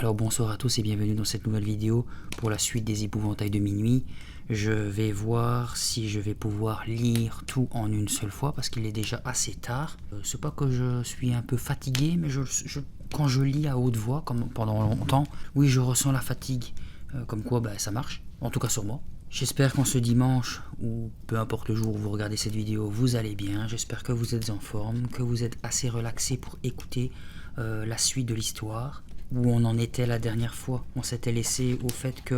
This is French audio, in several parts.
Alors bonsoir à tous et bienvenue dans cette nouvelle vidéo pour la suite des épouvantails de minuit. Je vais voir si je vais pouvoir lire tout en une seule fois parce qu'il est déjà assez tard. C'est pas que je suis un peu fatigué, mais quand je lis à haute voix, comme pendant longtemps, oui je ressens la fatigue. Comme quoi ça marche, en tout cas sur moi. J'espère qu'en ce dimanche, ou peu importe le jour où vous regardez cette vidéo, vous allez bien. J'espère que vous êtes en forme, que vous êtes assez relaxé pour écouter la suite de l'histoire. Où on en était la dernière fois. On s'était laissé au fait que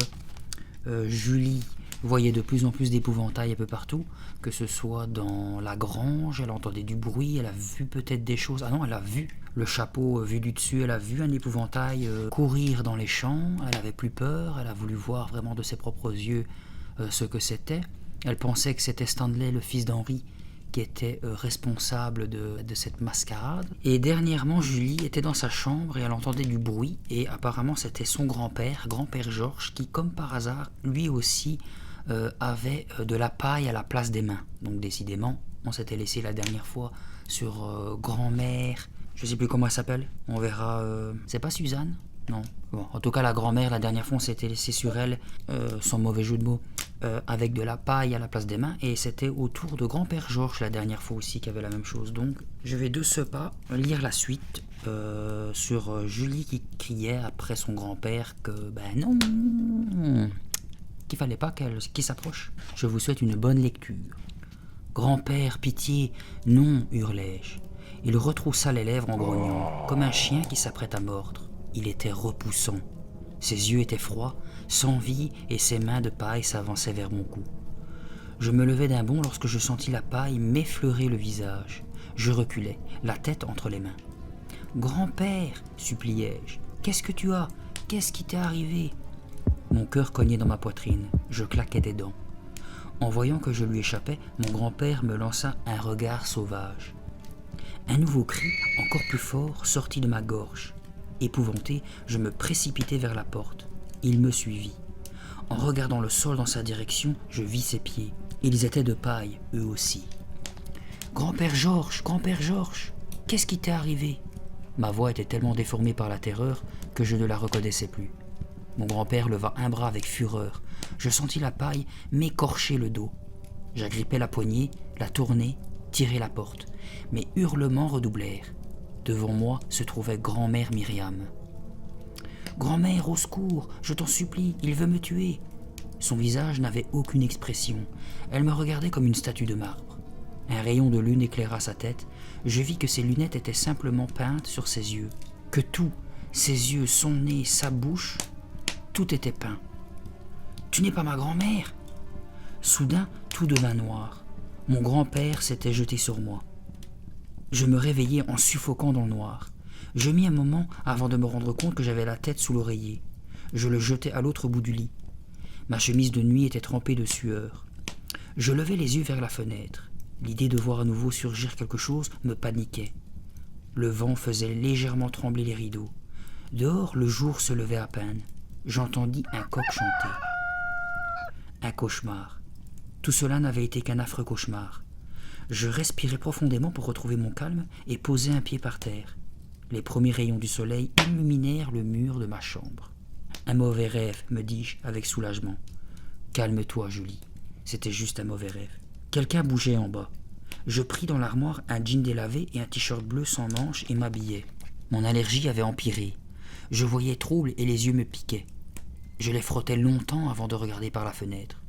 Julie voyait de plus en plus d'épouvantails un peu partout, que ce soit dans la grange, elle entendait du bruit, elle a vu peut-être des choses. Ah non, elle a vu le chapeau vu du dessus, elle a vu un épouvantail courir dans les champs, elle avait plus peur, elle a voulu voir vraiment de ses propres yeux ce que c'était. Elle pensait que c'était Stanley, le fils d'Henri, qui était responsable de cette mascarade. Et dernièrement, Julie était dans sa chambre et elle entendait du bruit. Et apparemment, c'était son grand-père Georges, qui, comme par hasard, lui aussi avait de la paille à la place des mains. Donc décidément, on s'était laissé la dernière fois sur grand-mère. Je sais plus comment elle s'appelle. On verra. C'est pas Suzanne ? Non. Bon, en tout cas, la grand-mère, la dernière fois, on s'était laissé sur elle, sans mauvais jeu de mots, avec de la paille à la place des mains. Et c'était au tour de grand-père Georges, la dernière fois aussi, qui avait la même chose. Donc, je vais de ce pas lire la suite sur Julie qui criait après son grand-père que, non, qu'il fallait pas qu'il s'approche. Je vous souhaite une bonne lecture. Grand-père, pitié, non, hurlai-je. Il retroussa les lèvres en grognant, comme un chien qui s'apprête à mordre. Il était repoussant. Ses yeux étaient froids, sans vie, et ses mains de paille s'avançaient vers mon cou. Je me levai d'un bond lorsque je sentis la paille m'effleurer le visage. Je reculai, la tête entre les mains. « Grand-père » suppliai-je, « qu'est-ce que tu as ? Qu'est-ce qui t'est arrivé ?» Mon cœur cognait dans ma poitrine, je claquais des dents. En voyant que je lui échappais, mon grand-père me lança un regard sauvage. Un nouveau cri, encore plus fort, sortit de ma gorge. Épouvanté, je me précipitai vers la porte. Il me suivit. En regardant le sol dans sa direction, je vis ses pieds. Ils étaient de paille, eux aussi. « Grand-père Georges, qu'est-ce qui t'est arrivé ?» Ma voix était tellement déformée par la terreur que je ne la reconnaissais plus. Mon grand-père leva un bras avec fureur. Je sentis la paille m'écorcher le dos. J'agrippais la poignée, la tournai, tirai la porte. Mes hurlements redoublèrent. Devant moi se trouvait grand-mère Myriam. « Grand-mère, au secours, je t'en supplie, il veut me tuer !» Son visage n'avait aucune expression. Elle me regardait comme une statue de marbre. Un rayon de lune éclaira sa tête. Je vis que ses lunettes étaient simplement peintes sur ses yeux. Que tout, ses yeux, son nez, sa bouche, tout était peint. « Tu n'es pas ma grand-mère !» Soudain, tout devint noir. Mon grand-père s'était jeté sur moi. Je me réveillai en suffoquant dans le noir. Je mis un moment avant de me rendre compte que j'avais la tête sous l'oreiller. Je le jetai à l'autre bout du lit. Ma chemise de nuit était trempée de sueur. Je levai les yeux vers la fenêtre. L'idée de voir à nouveau surgir quelque chose me paniquait. Le vent faisait légèrement trembler les rideaux. Dehors, le jour se levait à peine. J'entendis un coq chanter. Un cauchemar. Tout cela n'avait été qu'un affreux cauchemar. Je respirai profondément pour retrouver mon calme et posai un pied par terre. Les premiers rayons du soleil illuminèrent le mur de ma chambre. « Un mauvais rêve, me dis-je avec soulagement. »« Calme-toi, Julie. C'était juste un mauvais rêve. » Quelqu'un bougeait en bas. Je pris dans l'armoire un jean délavé et un t-shirt bleu sans manches et m'habillai. Mon allergie avait empiré. Je voyais trouble et les yeux me piquaient. Je les frottais longtemps avant de regarder par la fenêtre.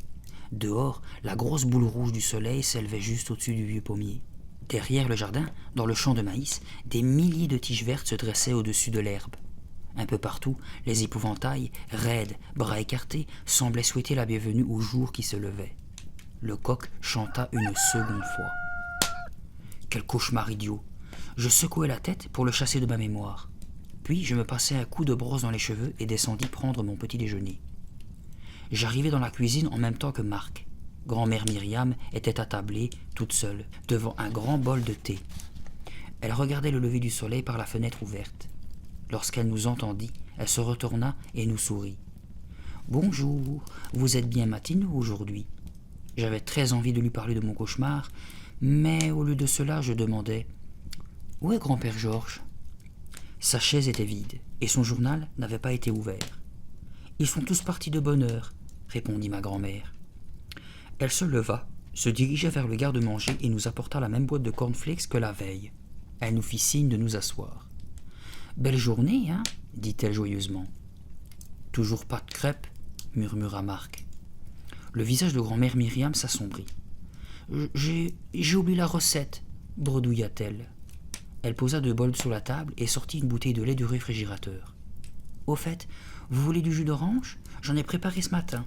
Dehors, la grosse boule rouge du soleil s'élevait juste au-dessus du vieux pommier. Derrière le jardin, dans le champ de maïs, des milliers de tiges vertes se dressaient au-dessus de l'herbe. Un peu partout, les épouvantails, raides, bras écartés, semblaient souhaiter la bienvenue au jour qui se levait. Le coq chanta une seconde fois. Quel cauchemar idiot! Je secouai la tête pour le chasser de ma mémoire. Puis je me passai un coup de brosse dans les cheveux et descendis prendre mon petit déjeuner. J'arrivai dans la cuisine en même temps que Marc. Grand-mère Myriam était attablée, toute seule, devant un grand bol de thé. Elle regardait le lever du soleil par la fenêtre ouverte. Lorsqu'elle nous entendit, elle se retourna et nous sourit. « Bonjour, vous êtes bien matinaux aujourd'hui ?» J'avais très envie de lui parler de mon cauchemar, mais au lieu de cela, je demandai « Où est grand-père Georges ?» Sa chaise était vide, et son journal n'avait pas été ouvert. « Ils sont tous partis de bonne heure, » répondit ma grand-mère. Elle se leva, se dirigea vers le garde-manger et nous apporta la même boîte de cornflakes que la veille. Elle nous fit signe de nous asseoir. « Belle journée, hein » dit-elle joyeusement. « Toujours pas de crêpes » murmura Marc. Le visage de grand-mère Myriam s'assombrit. « J'ai oublié la recette » bredouilla-t-elle. Elle posa 2 bols sur la table et sortit une bouteille de lait du réfrigérateur. « Au fait, vous voulez du jus d'orange ? J'en ai préparé ce matin. »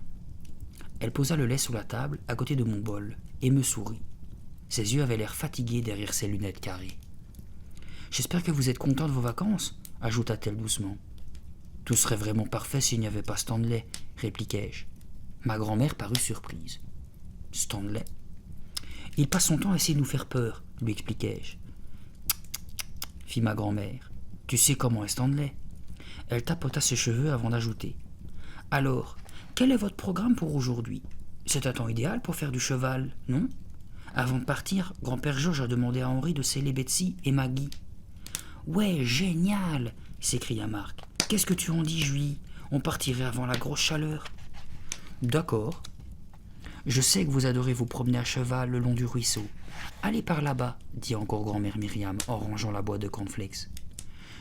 Elle posa le lait sur la table, à côté de mon bol, et me sourit. Ses yeux avaient l'air fatigués derrière ses lunettes carrées. « J'espère que vous êtes content de vos vacances » ajouta-t-elle doucement. « Tout serait vraiment parfait s'il n'y avait pas Stanley » répliquai-je. Ma grand-mère parut surprise. « Stanley ?»« Il passe son temps à essayer de nous faire peur » lui expliquai-je. « fit ma grand-mère. « Tu sais comment est Stanley ?» Elle tapota ses cheveux avant d'ajouter. « Alors, quel est votre programme pour aujourd'hui ? C'est un temps idéal pour faire du cheval, non ? Avant de partir, grand-père Georges a demandé à Henri de sceller Betsy et Maggie. »« Ouais, génial !» s'écria Marc. « Qu'est-ce que tu en dis, Julie ? On partirait avant la grosse chaleur. »« D'accord. Je sais que vous adorez vous promener à cheval le long du ruisseau. Allez par là-bas, dit encore grand-mère Myriam en rangeant la boîte de cornflakes.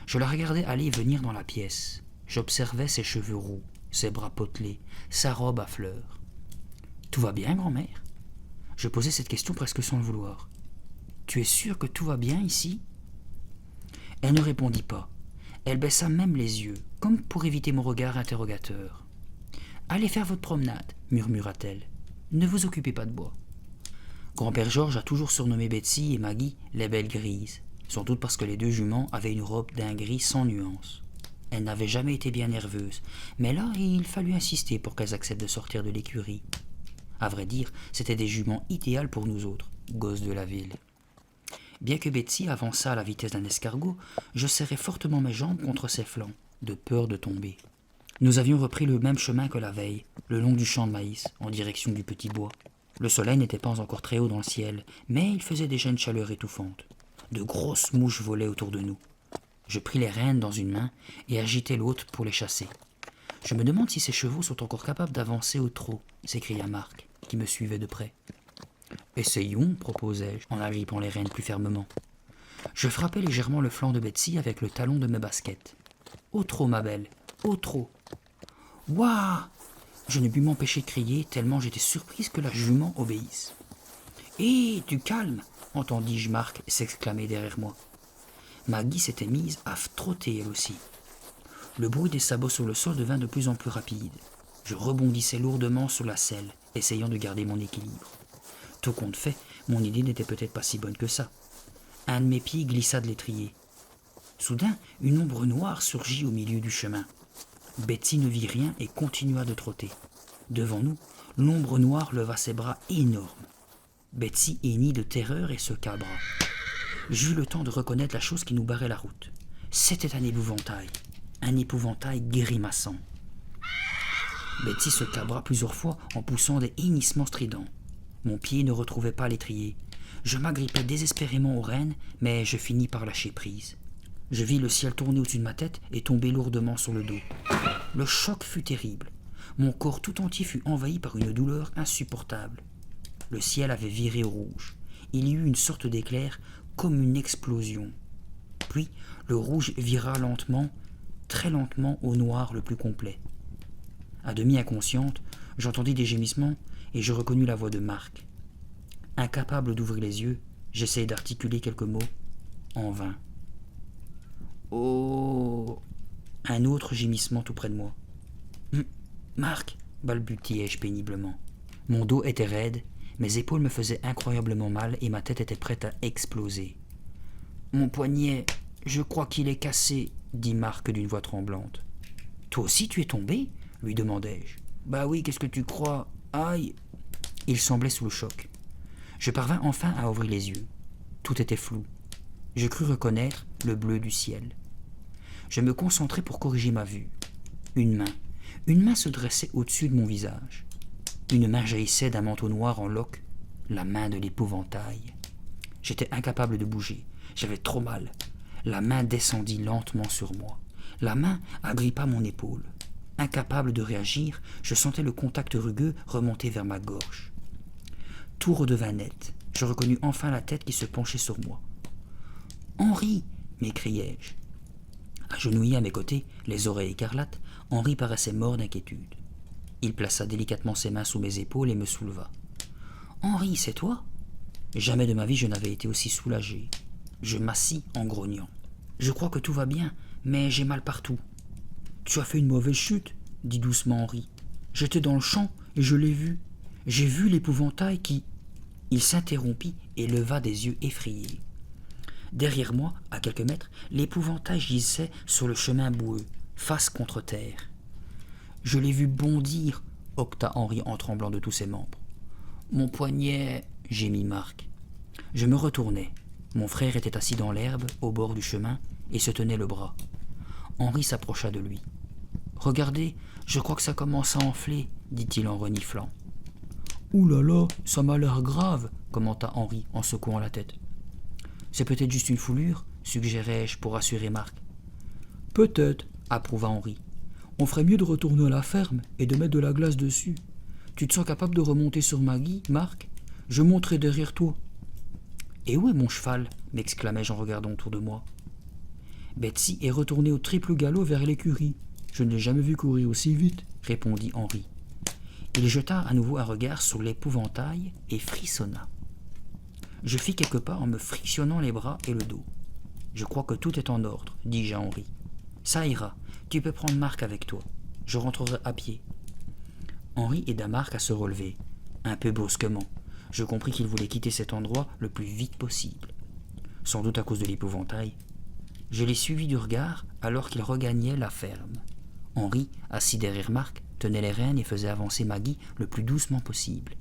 Je la regardais aller et venir dans la pièce. J'observais ses cheveux roux, ses bras potelés, sa robe à fleurs. « Tout va bien, grand-mère ?» Je posais cette question presque sans le vouloir. « Tu es sûre que tout va bien ici ?» Elle ne répondit pas. Elle baissa même les yeux, comme pour éviter mon regard interrogateur. « Allez faire votre promenade, » murmura-t-elle. « Ne vous occupez pas de bois. » Grand-père Georges a toujours surnommé Betsy et Maggie les belles grises, sans doute parce que les 2 juments avaient une robe d'un gris sans nuance. Elles n'avaient jamais été bien nerveuses, mais là, il fallut insister pour qu'elles acceptent de sortir de l'écurie. À vrai dire, c'étaient des juments idéales pour nous autres, gosses de la ville. Bien que Betsy avançât à la vitesse d'un escargot, je serrais fortement mes jambes contre ses flancs, de peur de tomber. Nous avions repris le même chemin que la veille, le long du champ de maïs, en direction du petit bois. Le soleil n'était pas encore très haut dans le ciel, mais il faisait déjà une chaleur étouffante. De grosses mouches volaient autour de nous. Je pris les rênes dans une main et agitai l'autre pour les chasser. « Je me demande si ces chevaux sont encore capables d'avancer au trot » s'écria Marc, qui me suivait de près. « Essayons, proposai-je, en agrippant les rênes plus fermement. Je frappai légèrement le flanc de Betsy avec le talon de mes baskets. « Au trot, ma belle, au trot !»« Ouah !» Je ne pus m'empêcher de crier, tellement j'étais surprise que la jument obéisse. « Hé, du calme !» entendis-je Marc s'exclamer derrière moi. Maggie s'était mise à trotter elle aussi. Le bruit des sabots sur le sol devint de plus en plus rapide. Je rebondissais lourdement sur la selle, essayant de garder mon équilibre. Tout compte fait, mon idée n'était peut-être pas si bonne que ça. Un de mes pieds glissa de l'étrier. Soudain, une ombre noire surgit au milieu du chemin. Betsy ne vit rien et continua de trotter. Devant nous, l'ombre noire leva ses bras énormes. Betsy hennit de terreur et se cabra. J'eus le temps de reconnaître la chose qui nous barrait la route. C'était un épouvantail grimaçant. Betsy se cabra plusieurs fois en poussant des hennissements stridents. Mon pied ne retrouvait pas l'étrier. Je m'agrippais désespérément aux rênes, mais je finis par lâcher prise. Je vis le ciel tourner au-dessus de ma tête et tomber lourdement sur le dos. Le choc fut terrible. Mon corps tout entier fut envahi par une douleur insupportable. Le ciel avait viré au rouge. Il y eut une sorte d'éclair, comme une explosion. Puis, le rouge vira lentement, très lentement, au noir le plus complet. À demi inconsciente, j'entendis des gémissements et je reconnus la voix de Marc. Incapable d'ouvrir les yeux, j'essayai d'articuler quelques mots, en vain. « Oh !» Un autre gémissement tout près de moi. « Marc !» balbutiai-je péniblement. Mon dos était raide, mes épaules me faisaient incroyablement mal et ma tête était prête à exploser. « Mon poignet, je crois qu'il est cassé, » dit Marc d'une voix tremblante. « Toi aussi tu es tombé ?» lui demandai-je. « Bah oui, qu'est-ce que tu crois ? Aïe !» Il semblait sous le choc. Je parvins enfin à ouvrir les yeux. Tout était flou. Je crus reconnaître le bleu du ciel. Je me concentrai pour corriger ma vue. Une main se dressait au-dessus de mon visage. Une main jaillissait d'un manteau noir en loques, la main de l'épouvantail. J'étais incapable de bouger. J'avais trop mal. La main descendit lentement sur moi. La main agrippa mon épaule. Incapable de réagir, je sentais le contact rugueux remonter vers ma gorge. Tout redevint net. Je reconnus enfin la tête qui se penchait sur moi. « Henri !» m'écriai-je. Agenouillé à mes côtés, les oreilles écarlates, Henri paraissait mort d'inquiétude. Il plaça délicatement ses mains sous mes épaules et me souleva. « Henri, c'est toi ?» Jamais de ma vie je n'avais été aussi soulagé. Je m'assis en grognant. « Je crois que tout va bien, mais j'ai mal partout. »« Tu as fait une mauvaise chute, » dit doucement Henri. « J'étais dans le champ et je l'ai vu. J'ai vu l'épouvantail qui... » Il s'interrompit et leva des yeux effrayés. Derrière moi, à quelques mètres, l'épouvantail gisait sur le chemin boueux, face contre terre. « Je l'ai vu bondir, » octa Henri en tremblant de tous ses membres. « Mon poignet... » gémit Marc. Je me retournai. Mon frère était assis dans l'herbe, au bord du chemin, et se tenait le bras. Henri s'approcha de lui. « Regardez, je crois que ça commence à enfler, » dit-il en reniflant. « Ouh là là, ça m'a l'air grave, » commenta Henri en secouant la tête. « C'est peut-être juste une foulure, » suggérai-je pour rassurer Marc. « Peut-être, » approuva Henri. « On ferait mieux de retourner à la ferme et de mettre de la glace dessus. Tu te sens capable de remonter sur Maggie, Marc ? Je monterai derrière toi. »« Et où est mon cheval ?» m'exclamai-je en regardant autour de moi. « Betsy est retournée au triple galop vers l'écurie. Je ne l'ai jamais vu courir aussi vite, » répondit Henri. Il jeta à nouveau un regard sur l'épouvantail et frissonna. Je fis quelques pas en me frictionnant les bras et le dos. « Je crois que tout est en ordre, » dis-je à Henri. « Ça ira, tu peux prendre Marc avec toi. Je rentrerai à pied. » Henri aida Marc à se relever, un peu brusquement. Je compris qu'il voulait quitter cet endroit le plus vite possible. Sans doute à cause de l'épouvantail. Je l'ai suivi du regard alors qu'il regagnait la ferme. Henri, assis derrière Marc, tenait les rênes et faisait avancer Maggie le plus doucement possible.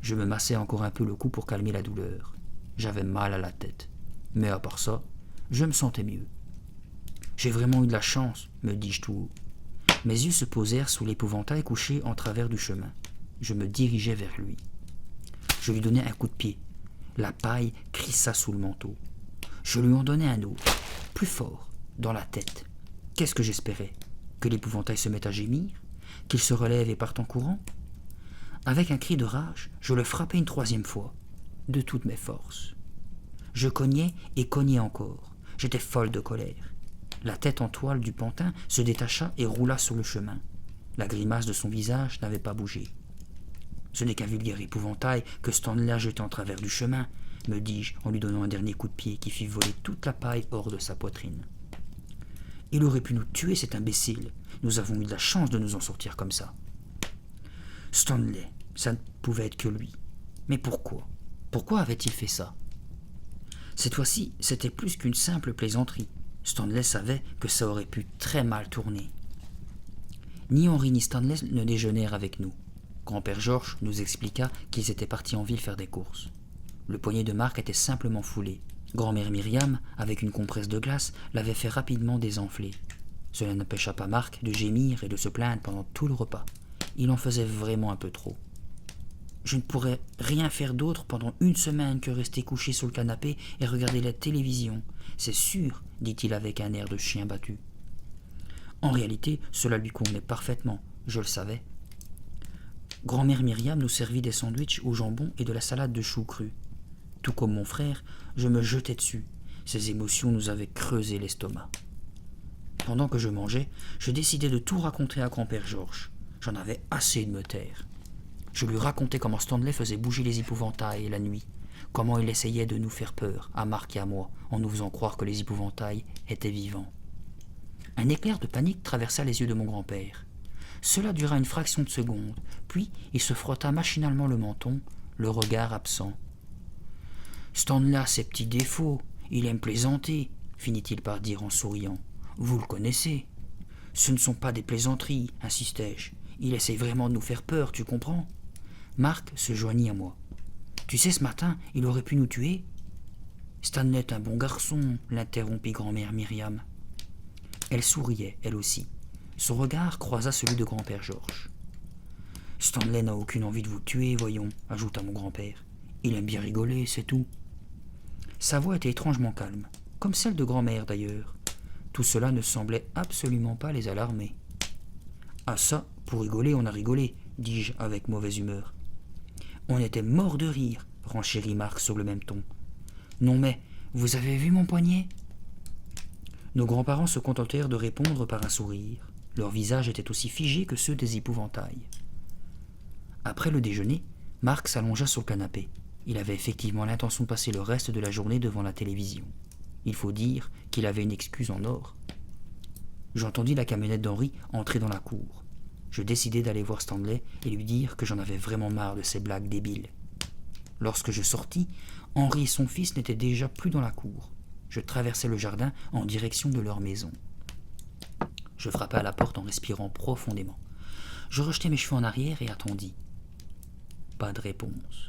Je me massai encore un peu le cou pour calmer la douleur. J'avais mal à la tête. Mais à part ça, je me sentais mieux. « J'ai vraiment eu de la chance, » me dis-je tout haut. Mes yeux se posèrent sous l'épouvantail couché en travers du chemin. Je me dirigeai vers lui. Je lui donnai un coup de pied. La paille crissa sous le manteau. Je lui en donnai un autre, plus fort, dans la tête. Qu'est-ce que j'espérais ? Que l'épouvantail se mette à gémir ? Qu'il se relève et parte en courant ? Avec un cri de rage, je le frappai une troisième fois, de toutes mes forces. Je cognai et cognai encore. J'étais folle de colère. La tête en toile du pantin se détacha et roula sur le chemin. La grimace de son visage n'avait pas bougé. « Ce n'est qu'un vulgaire épouvantail que Stanley a jeté en travers du chemin, » me dis-je en lui donnant un dernier coup de pied qui fit voler toute la paille hors de sa poitrine. « Il aurait pu nous tuer, cet imbécile. Nous avons eu de la chance de nous en sortir comme ça. » Stanley, ça ne pouvait être que lui. Mais pourquoi ? Pourquoi avait-il fait ça ? Cette fois-ci, c'était plus qu'une simple plaisanterie. Stanley savait que ça aurait pu très mal tourner. Ni Henri ni Stanley ne déjeunèrent avec nous. Grand-père Georges nous expliqua qu'ils étaient partis en ville faire des courses. Le poignet de Marc était simplement foulé. Grand-mère Myriam, avec une compresse de glace, l'avait fait rapidement désenfler. Cela n'empêcha pas Marc de gémir et de se plaindre pendant tout le repas. Il en faisait vraiment un peu trop. « Je ne pourrais rien faire d'autre pendant une semaine que rester couché sur le canapé et regarder la télévision. C'est sûr, » dit-il avec un air de chien battu. En réalité, cela lui convenait parfaitement, je le savais. Grand-mère Myriam nous servit des sandwichs au jambon et de la salade de choux crus. Tout comme mon frère, je me jetais dessus. Ces émotions nous avaient creusé l'estomac. Pendant que je mangeais, je décidai de tout raconter à grand-père Georges. J'en avais assez de me taire. Je lui racontai comment Stanley faisait bouger les épouvantails la nuit, comment il essayait de nous faire peur, à Marc et à moi, en nous faisant croire que les épouvantails étaient vivants. Un éclair de panique traversa les yeux de mon grand-père. Cela dura une fraction de seconde, puis il se frotta machinalement le menton, le regard absent. « Stanley a ses petits défauts, il aime plaisanter, » finit-il par dire en souriant. « Vous le connaissez. »« Ce ne sont pas des plaisanteries, » insistai-je. « Il essaye vraiment de nous faire peur, tu comprends ?» Marc se joignit à moi. « Tu sais, ce matin, il aurait pu nous tuer ?» ?»« Stanley est un bon garçon, » l'interrompit grand-mère Myriam. Elle souriait, elle aussi. Son regard croisa celui de grand-père Georges. « Stanley n'a aucune envie de vous tuer, voyons, » ajouta mon grand-père. « Il aime bien rigoler, c'est tout. » Sa voix était étrangement calme. comme celle de grand-mère d'ailleurs. Tout cela ne semblait absolument pas les alarmer. « Ah ça, pour rigoler, on a rigolé, dis-je avec mauvaise humeur. On était mort de rire, renchérit Marc sur le même ton. Non mais, vous avez vu mon poignet ? Nos grands-parents se contentèrent de répondre par un sourire. Leurs visages étaient aussi figés que ceux des épouvantails. Après le déjeuner, Marc s'allongea sur le canapé. Il avait effectivement l'intention de passer le reste de la journée devant la télévision. Il faut dire qu'il avait une excuse en or. J'entendis la camionnette d'Henri entrer dans la cour. Je décidai d'aller voir Stanley et lui dire que j'en avais vraiment marre de ces blagues débiles. Lorsque je sortis, Henri et son fils n'étaient déjà plus dans la cour. Je traversai le jardin en direction de leur maison. Je frappai à la porte en respirant profondément. Je rejetai mes cheveux en arrière et attendis. Pas de réponse.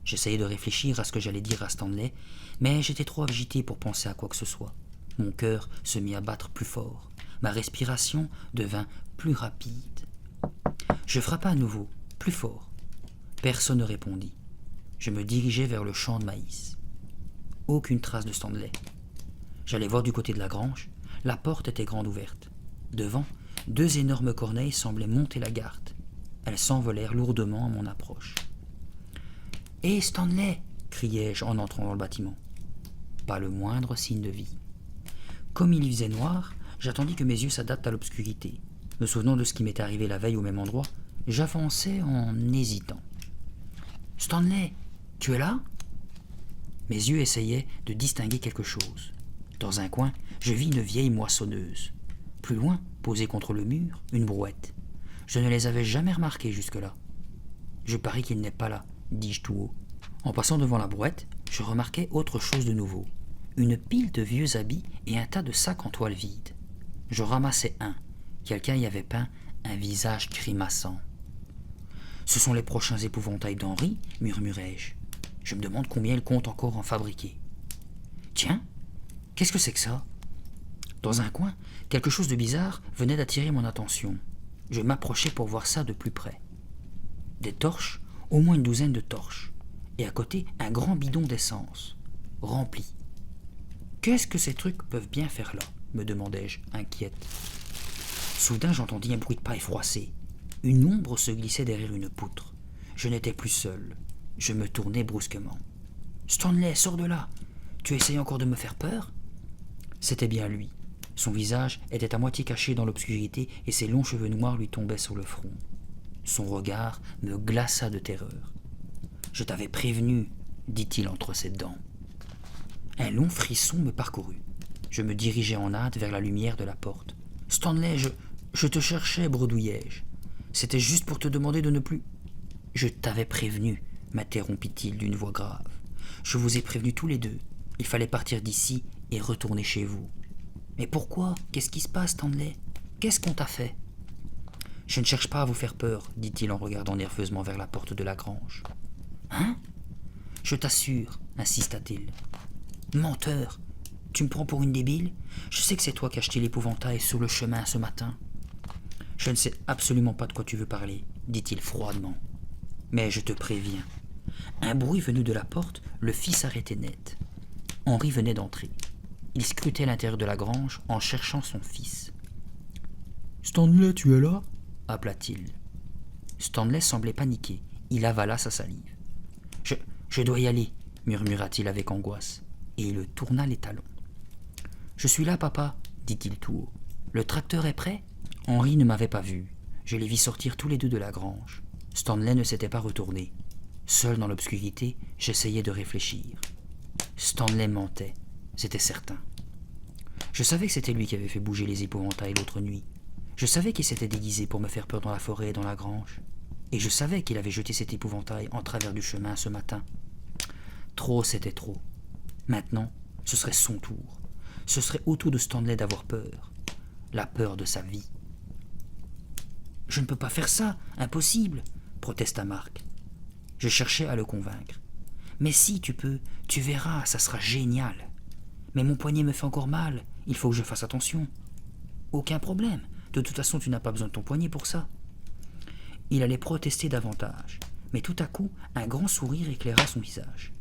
J'essayais de réfléchir à ce que j'allais dire à Stanley, mais j'étais trop agité pour penser à quoi que ce soit. Mon cœur se mit à battre plus fort. Ma respiration devint plus rapide. Je frappai à nouveau, plus fort. Personne ne répondit. Je me dirigeai vers le champ de maïs. Aucune trace de Stanley. J'allais voir du côté de la grange. La porte était grande ouverte. Devant, 2 énormes corneilles semblaient monter la garde. Elles s'envolèrent lourdement à mon approche. « Hé, Stanley !» criai-je en entrant dans le bâtiment. Pas le moindre signe de vie. Comme il y faisait noir, j'attendis que mes yeux s'adaptent à l'obscurité. Me souvenant de ce qui m'était arrivé la veille au même endroit, j'avançai en hésitant. « Stanley, tu es là ?» Mes yeux essayaient de distinguer quelque chose. Dans un coin, je vis une vieille moissonneuse. Plus loin, posée contre le mur, une brouette. Je ne les avais jamais remarqués jusque-là. « Je parie qu'il n'est pas là, » dis-je tout haut. En passant devant la brouette, je remarquai autre chose de nouveau. Une pile de vieux habits et un tas de sacs en toile vide. Je ramassai un. Quelqu'un y avait peint un visage grimaçant. « Ce sont les prochains épouvantails d'Henri, murmurai-je. Je me demande combien il compte encore en fabriquer. Tiens, qu'est-ce que c'est que ça ? Dans un coin, quelque chose de bizarre venait d'attirer mon attention. Je m'approchai pour voir ça de plus près. Des torches, au moins une douzaine de torches, et à côté un grand bidon d'essence, rempli. Qu'est-ce que ces trucs peuvent bien faire là ? Me demandai-je, inquiète. Soudain j'entendis un bruit de pas effroissé. Une ombre se glissait derrière une poutre. Je n'étais plus seul. Je me tournai brusquement. « Stanley, sors de là ! Tu essayes encore de me faire peur ?» C'était bien lui. Son visage était à moitié caché dans l'obscurité et ses longs cheveux noirs lui tombaient sur le front. Son regard me glaça de terreur. « Je t'avais prévenu, » dit-il entre ses dents. Un long frisson me parcourut. Je me dirigeai en hâte vers la lumière de la porte. « Stanley, je te cherchais, bredouillai-je. C'était juste pour te demander de ne plus... »« Je t'avais prévenu, » m'interrompit-il d'une voix grave. « Je vous ai prévenus tous les deux. Il fallait partir d'ici et retourner chez vous. »« Mais pourquoi ? Qu'est-ce qui se passe, Stanley ? Qu'est-ce qu'on t'a fait ?»« Je ne cherche pas à vous faire peur, » dit-il en regardant nerveusement vers la porte de la grange. « Hein ? Je t'assure, insista-t-il. « Menteur ! Tu me prends pour une débile ? Je sais que c'est toi qui as acheté l'épouvantail sur le chemin ce matin. »« Je ne sais absolument pas de quoi tu veux parler, » dit-il froidement. « Mais je te préviens. » Un bruit venu de la porte le fit s'arrêter net. Henri venait d'entrer. Il scrutait l'intérieur de la grange en cherchant son fils. « Stanley, tu es là ?» appela-t-il. Stanley semblait paniqué. Il avala sa salive. « Je dois y aller, » murmura-t-il avec angoisse, et il tourna les talons. « Je suis là, papa, » dit-il tout haut. « Le tracteur est prêt ?» Henri ne m'avait pas vu. Je les vis sortir tous les deux de la grange. Stanley ne s'était pas retourné. Seul dans l'obscurité, j'essayais de réfléchir. Stanley mentait, c'était certain. Je savais que c'était lui qui avait fait bouger les épouvantails l'autre nuit. Je savais qu'il s'était déguisé pour me faire peur dans la forêt et dans la grange. Et je savais qu'il avait jeté cet épouvantail en travers du chemin ce matin. Trop, c'était trop. Maintenant, ce serait son tour. Ce serait au tour de Stanley d'avoir peur. La peur de sa vie. « Je ne peux pas faire ça, impossible !» protesta Marc. Je cherchais à le convaincre. « Mais si, tu peux, tu verras, ça sera génial. Mais mon poignet me fait encore mal, il faut que je fasse attention. »« Aucun problème, de toute façon tu n'as pas besoin de ton poignet pour ça. » Il allait protester davantage, mais tout à coup, un grand sourire éclaira son visage.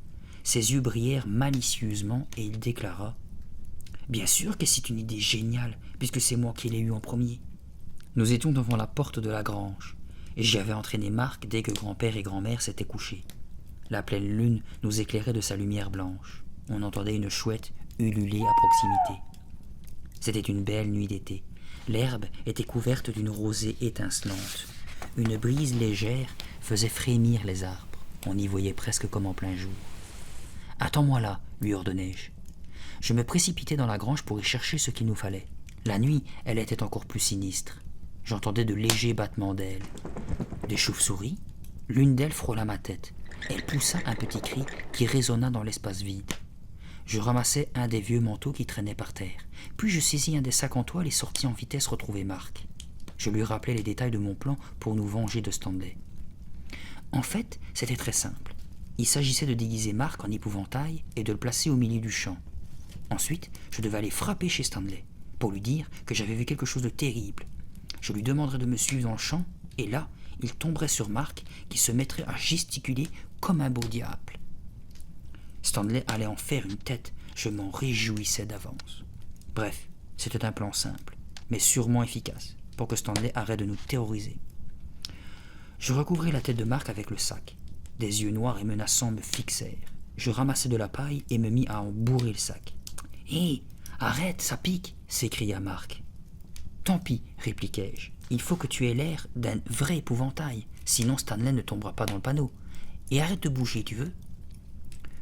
Ses yeux brillèrent malicieusement et il déclara Bien sûr que c'est une idée géniale, puisque c'est moi qui l'ai eue en premier. Nous étions devant la porte de la grange, et j'y avais entraîné Marc dès que grand-père et grand-mère s'étaient couchés. La pleine lune nous éclairait de sa lumière blanche. On entendait une chouette ululer à proximité. C'était une belle nuit d'été. L'herbe était couverte d'une rosée étincelante. Une brise légère faisait frémir les arbres. On y voyait presque comme en plein jour. « Attends-moi là » lui ordonnai-je. Je me précipitai dans la grange pour y chercher ce qu'il nous fallait. La nuit, elle était encore plus sinistre. J'entendais de légers battements d'ailes. Des chauves-souris. L'une d'elles frôla ma tête. Elle poussa un petit cri qui résonna dans l'espace vide. Je ramassai un des vieux manteaux qui traînaient par terre. Puis je saisis un des sacs en toile et sortis en vitesse retrouver Marc. Je lui rappelai les détails de mon plan pour nous venger de Stanley. En fait, c'était très simple. Il s'agissait de déguiser Marc en épouvantail et de le placer au milieu du champ. Ensuite, je devais aller frapper chez Stanley pour lui dire que j'avais vu quelque chose de terrible. Je lui demanderais de me suivre dans le champ et là, il tomberait sur Marc qui se mettrait à gesticuler comme un beau diable. Stanley allait en faire une tête, je m'en réjouissais d'avance. Bref, c'était un plan simple, mais sûrement efficace, pour que Stanley arrête de nous terroriser. Je recouvris la tête de Marc avec le sac. Des yeux noirs et menaçants me fixèrent. Je ramassai de la paille et me mis à en bourrer le sac. « Hé, arrête, ça pique !» s'écria Marc. « Tant pis, répliquai-je. Il faut que tu aies l'air d'un vrai épouvantail, sinon Stanley ne tombera pas dans le panneau. Et arrête de bouger, tu veux ?»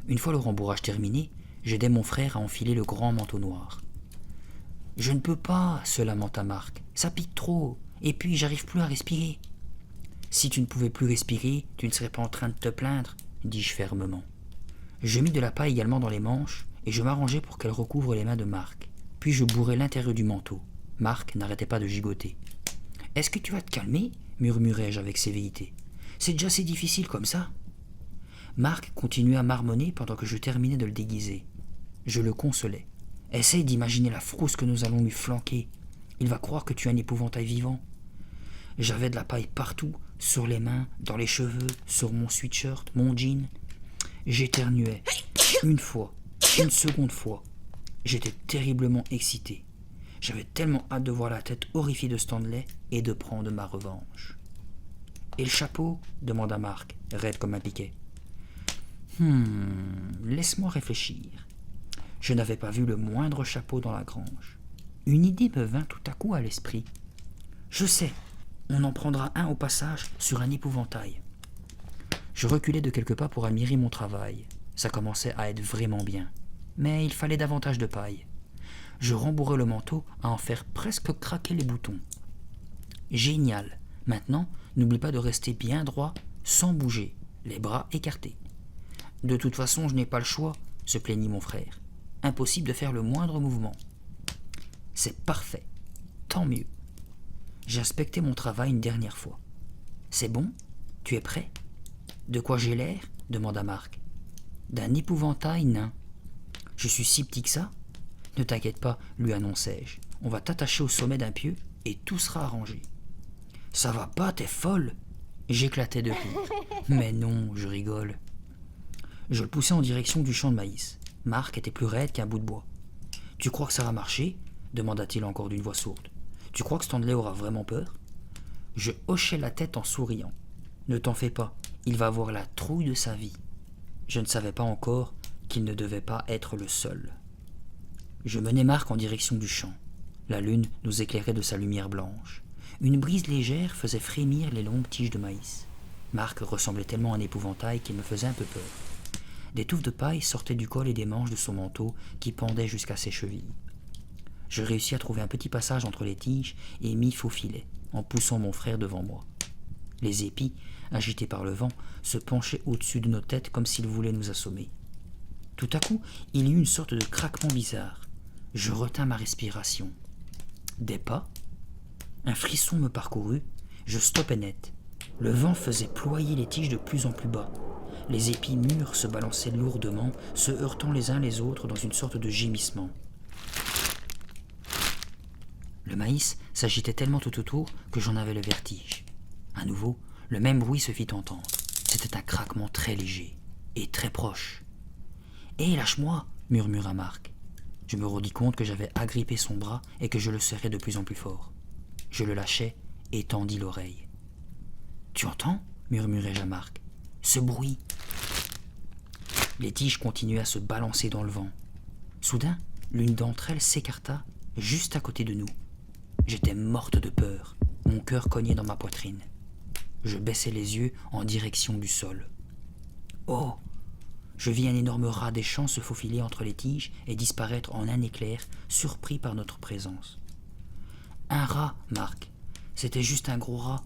Une fois le rembourrage terminé, j'aidai mon frère à enfiler le grand manteau noir. « Je ne peux pas, » se lamenta Marc. « Ça pique trop, et puis j'arrive plus à respirer. »« Si tu ne pouvais plus respirer, tu ne serais pas en train de te plaindre, » dis-je fermement. Je mis de la paille également dans les manches, et je m'arrangeai pour qu'elle recouvre les mains de Marc. Puis je bourrai l'intérieur du manteau. Marc n'arrêtait pas de gigoter. « Est-ce que tu vas te calmer ?» murmurai-je avec sévérité. « C'est déjà assez difficile comme ça. » Marc continuait à marmonner pendant que je terminais de le déguiser. Je le consolais. « Essaye d'imaginer la frousse que nous allons lui flanquer. Il va croire que tu es un épouvantail vivant. » J'avais de la paille partout, sur les mains, dans les cheveux, sur mon sweatshirt, mon jean. J'éternuais. Une fois, une seconde fois. J'étais terriblement excité. J'avais tellement hâte de voir la tête horrifiée de Stanley et de prendre ma revanche. « Et le chapeau ?» demanda Marc, raide comme un piquet. Laisse-moi réfléchir. Je n'avais pas vu le moindre chapeau dans la grange. Une idée me vint tout à coup à l'esprit. Je sais, on en prendra un au passage sur un épouvantail. Je reculai de quelques pas pour admirer mon travail. Ça commençait à être vraiment bien. Mais il fallait davantage de paille. Je rembourrai le manteau à en faire presque craquer les boutons. Génial. Maintenant, n'oublie pas de rester bien droit, sans bouger, les bras écartés. De toute façon, je n'ai pas le choix, se plaignit mon frère. Impossible de faire le moindre mouvement. C'est parfait. Tant mieux. J'inspectai mon travail une dernière fois. C'est bon ? Tu es prêt ? De quoi j'ai l'air ? demanda Marc. D'un épouvantail nain. Je suis si petit que ça ? Ne t'inquiète pas, lui annonçai-je. On va t'attacher au sommet d'un pieu et tout sera arrangé. Ça va pas, t'es folle ? J'éclatais de rire. Mais non, je rigole. Je le poussai en direction du champ de maïs. Marc était plus raide qu'un bout de bois. « Tu crois que ça va marcher ?» demanda-t-il encore d'une voix sourde. « Tu crois que Stanley aura vraiment peur ?» Je hochai la tête en souriant. « Ne t'en fais pas, il va avoir la trouille de sa vie. » Je ne savais pas encore qu'il ne devait pas être le seul. Je menai Marc en direction du champ. La lune nous éclairait de sa lumière blanche. Une brise légère faisait frémir les longues tiges de maïs. Marc ressemblait tellement à un épouvantail qu'il me faisait un peu peur. Des touffes de paille sortaient du col et des manches de son manteau qui pendaient jusqu'à ses chevilles. Je réussis à trouver un petit passage entre les tiges et m'y faufilai, en poussant mon frère devant moi. Les épis, agités par le vent, se penchaient au-dessus de nos têtes comme s'ils voulaient nous assommer. Tout à coup, il y eut une sorte de craquement bizarre. Je retins ma respiration. Des pas ? Un frisson me parcourut, je stoppai net. Le vent faisait ployer les tiges de plus en plus bas. Les épis mûrs se balançaient lourdement, se heurtant les uns les autres dans une sorte de gémissement. Le maïs s'agitait tellement tout autour que j'en avais le vertige. À nouveau, le même bruit se fit entendre. C'était un craquement très léger et très proche. « Hé, lâche-moi » murmura Marc. Je me rendis compte que j'avais agrippé son bras et que je le serrais de plus en plus fort. Je le lâchai et tendis l'oreille. « Tu entends » murmurai-je à Marc. « Ce bruit !» Les tiges continuaient à se balancer dans le vent. Soudain, l'une d'entre elles s'écarta juste à côté de nous. J'étais morte de peur. Mon cœur cognait dans ma poitrine. Je baissai les yeux en direction du sol. Oh ! Je vis un énorme rat des champs se faufiler entre les tiges et disparaître en un éclair, surpris par notre présence. Un rat, Marc. C'était juste un gros rat.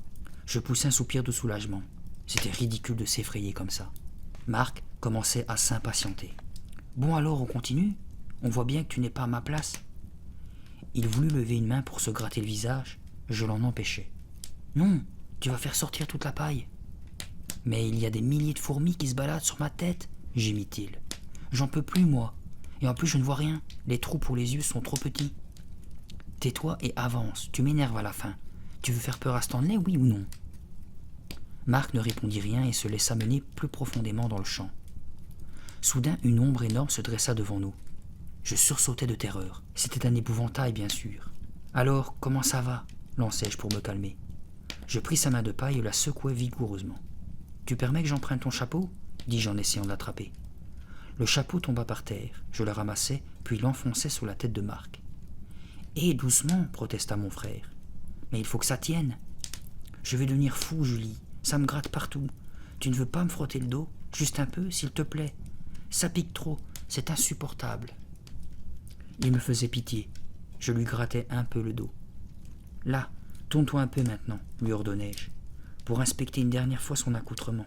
Je poussai un soupir de soulagement. C'était ridicule de s'effrayer comme ça. Marc commençait à s'impatienter. Bon alors, on continue ? On voit bien que tu n'es pas à ma place. Il voulut lever une main pour se gratter le visage. Je l'en empêchai. Non, tu vas faire sortir toute la paille. Mais il y a des milliers de fourmis qui se baladent sur ma tête, gémit-il. J'en peux plus, moi. Et en plus, je ne vois rien. Les trous pour les yeux sont trop petits. Tais-toi et avance. Tu m'énerves à la fin. Tu veux faire peur à Stanley, oui ou non ? Marc ne répondit rien et se laissa mener plus profondément dans le champ. Soudain, une ombre énorme se dressa devant nous. Je sursautai de terreur. C'était un épouvantail, bien sûr. « Alors, comment ça va ?» lançai-je pour me calmer. Je pris sa main de paille et la secouai vigoureusement. « Tu permets que j'emprunte ton chapeau ?» dis-je en essayant de l'attraper. Le chapeau tomba par terre. Je le ramassai, puis l'enfonçai sur la tête de Marc. « Hé, doucement !» protesta mon frère. « Mais il faut que ça tienne. »« Je vais devenir fou, Julie. Ça me gratte partout. Tu ne veux pas me frotter le dos ? Juste un peu, s'il te plaît. Ça pique trop. C'est insupportable. » Il me faisait pitié. Je lui grattais un peu le dos. « Là, tourne-toi un peu maintenant, » lui ordonnai-je, pour inspecter une dernière fois son accoutrement.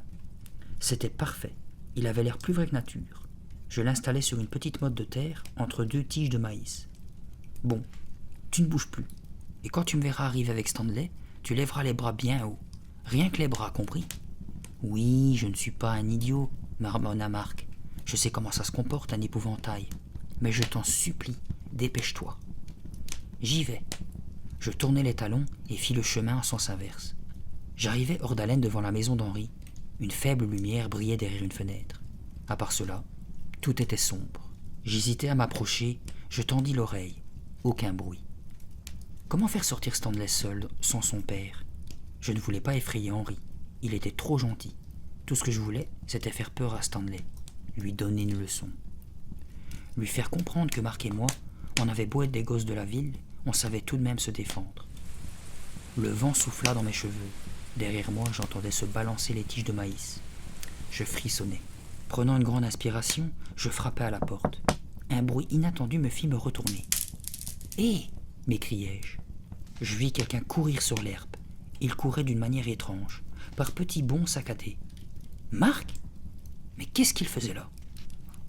C'était parfait. Il avait l'air plus vrai que nature. Je l'installai sur une petite motte de terre entre deux tiges de maïs. « Bon, tu ne bouges plus. Et quand tu me verras arriver avec Stanley, tu lèveras les bras bien haut. Rien que les bras, compris ? » « Oui, je ne suis pas un idiot, » marmonna Marc. « Je sais comment ça se comporte, un épouvantail. Mais je t'en supplie, dépêche-toi. » J'y vais. Je tournai les talons et fis le chemin en sens inverse. J'arrivai hors d'haleine devant la maison d'Henri. Une faible lumière brillait derrière une fenêtre. À part cela, tout était sombre. J'hésitais à m'approcher, je tendis l'oreille. Aucun bruit. Comment faire sortir Stanley seul, sans son père ? Je ne voulais pas effrayer Henri. Il était trop gentil. Tout ce que je voulais, c'était faire peur à Stanley. Lui donner une leçon. Lui faire comprendre que Marc et moi, on avait beau être des gosses de la ville, on savait tout de même se défendre. Le vent souffla dans mes cheveux. Derrière moi, j'entendais se balancer les tiges de maïs. Je frissonnais. Prenant une grande inspiration, je frappai à la porte. Un bruit inattendu me fit me retourner. « Hé !» m'écriai-je. Je vis quelqu'un courir sur l'herbe. Il courait d'une manière étrange, par petits bonds saccadés. « Marc ? Mais qu'est-ce qu'il faisait là ?»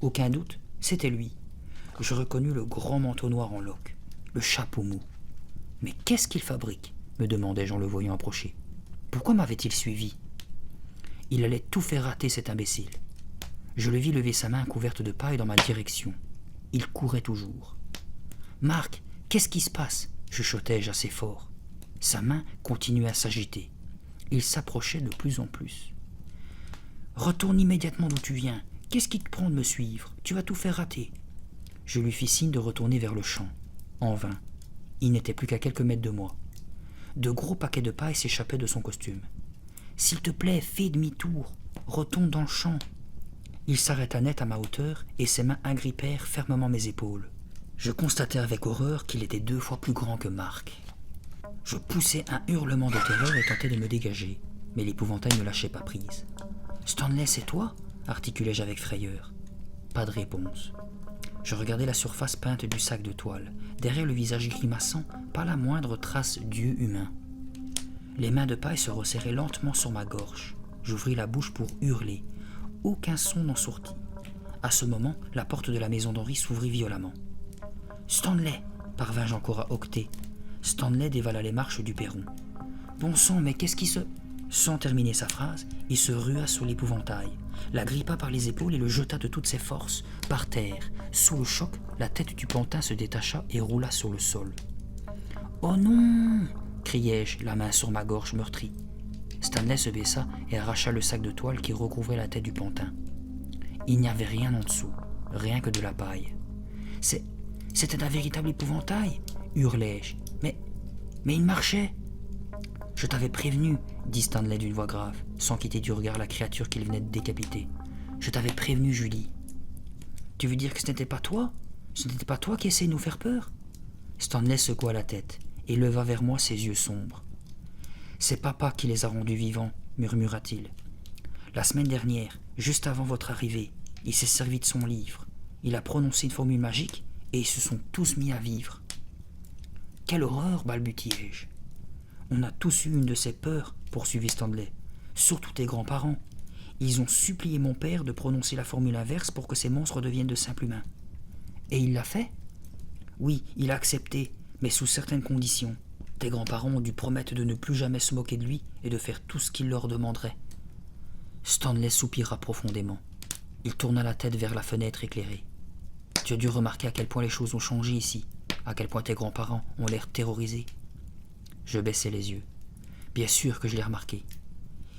Aucun doute, c'était lui. Je reconnus le grand manteau noir en loques, le chapeau mou. « Mais qu'est-ce qu'il fabrique ?» me demandai-je en le voyant approcher. Pourquoi m'avait-il suivi ? Il allait tout faire rater, cet imbécile. Je le vis lever sa main couverte de paille dans ma direction. Il courait toujours. « Marc, qu'est-ce qui se passe ?» chuchotai-je assez fort. Sa main continuait à s'agiter. Il s'approchait de plus en plus. « Retourne immédiatement d'où tu viens. Qu'est-ce qui te prend de me suivre ? Tu vas tout faire rater. » Je lui fis signe de retourner vers le champ. En vain. Il n'était plus qu'à quelques mètres de moi. De gros paquets de paille s'échappaient de son costume. « S'il te plaît, fais demi-tour. Retourne dans le champ. » Il s'arrêta net à ma hauteur et ses mains agrippèrent fermement mes épaules. Je constatai avec horreur qu'il était 2 fois plus grand que Marc. Je poussai un hurlement de terreur et tentai de me dégager, mais l'épouvantail ne lâchait pas prise. « Stanley, c'est toi ?» articulai-je avec frayeur. Pas de réponse. Je regardai la surface peinte du sac de toile. Derrière le visage grimaçant, pas la moindre trace d'yeux humains. Les mains de paille se resserraient lentement sur ma gorge. J'ouvris la bouche pour hurler. Aucun son n'en sortit. À ce moment, la porte de la maison d'Henri s'ouvrit violemment. « Stanley !» parvins-je encore à octer. Stanley dévala les marches du perron. « Bon sang, mais qu'est-ce qui se... » Sans terminer sa phrase, il se rua sur l'épouvantail, la grippa par les épaules et le jeta de toutes ses forces, par terre. Sous le choc, la tête du pantin se détacha et roula sur le sol. « Oh non !» criai-je, la main sur ma gorge meurtrie. Stanley se baissa et arracha le sac de toile qui recouvrait la tête du pantin. Il n'y avait rien en dessous, rien que de la paille. C'était un véritable épouvantail, hurlai-je. Mais il marchait. Je t'avais prévenu, dit Stanley d'une voix grave, sans quitter du regard la créature qu'il venait de décapiter. Je t'avais prévenu, Julie. Tu veux dire que ce n'était pas toi? Ce n'était pas toi qui essayais de nous faire peur? Stanley secoua la tête et leva vers moi ses yeux sombres. C'est papa qui les a rendus vivants, murmura-t-il. La semaine dernière, juste avant votre arrivée, il s'est servi de son livre. Il a prononcé une formule magique et ils se sont tous mis à vivre. Quelle horreur, balbutiai-je. On a tous eu une de ces peurs, poursuivit Stanley. Surtout tes grands-parents. Ils ont supplié mon père de prononcer la formule inverse pour que ces monstres deviennent de simples humains. Et il l'a fait? Oui, il a accepté, mais sous certaines conditions. Tes grands-parents ont dû promettre de ne plus jamais se moquer de lui et de faire tout ce qu'il leur demanderait. Stanley soupira profondément. Il tourna la tête vers la fenêtre éclairée. Tu as dû remarquer à quel point les choses ont changé ici, à quel point tes grands-parents ont l'air terrorisés. Je baissai les yeux. Bien sûr que je l'ai remarqué.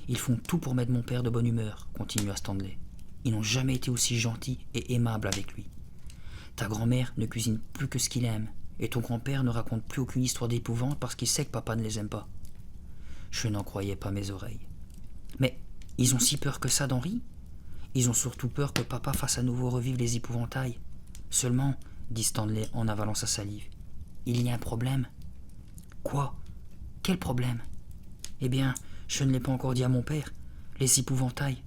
Ils font tout pour mettre mon père de bonne humeur, continua Stanley. Ils n'ont jamais été aussi gentils et aimables avec lui. Ta grand-mère ne cuisine plus que ce qu'il aime, et ton grand-père ne raconte plus aucune histoire d'épouvante parce qu'il sait que papa ne les aime pas. Je n'en croyais pas mes oreilles. Mais ils ont si peur que ça d'Henri? Ils ont surtout peur que papa fasse à nouveau revivre les épouvantails. Seulement, dit Stanley en avalant sa salive, il y a un problème. Quoi? Quel problème? Eh bien, je ne l'ai pas encore dit à mon père. Les épouvantails.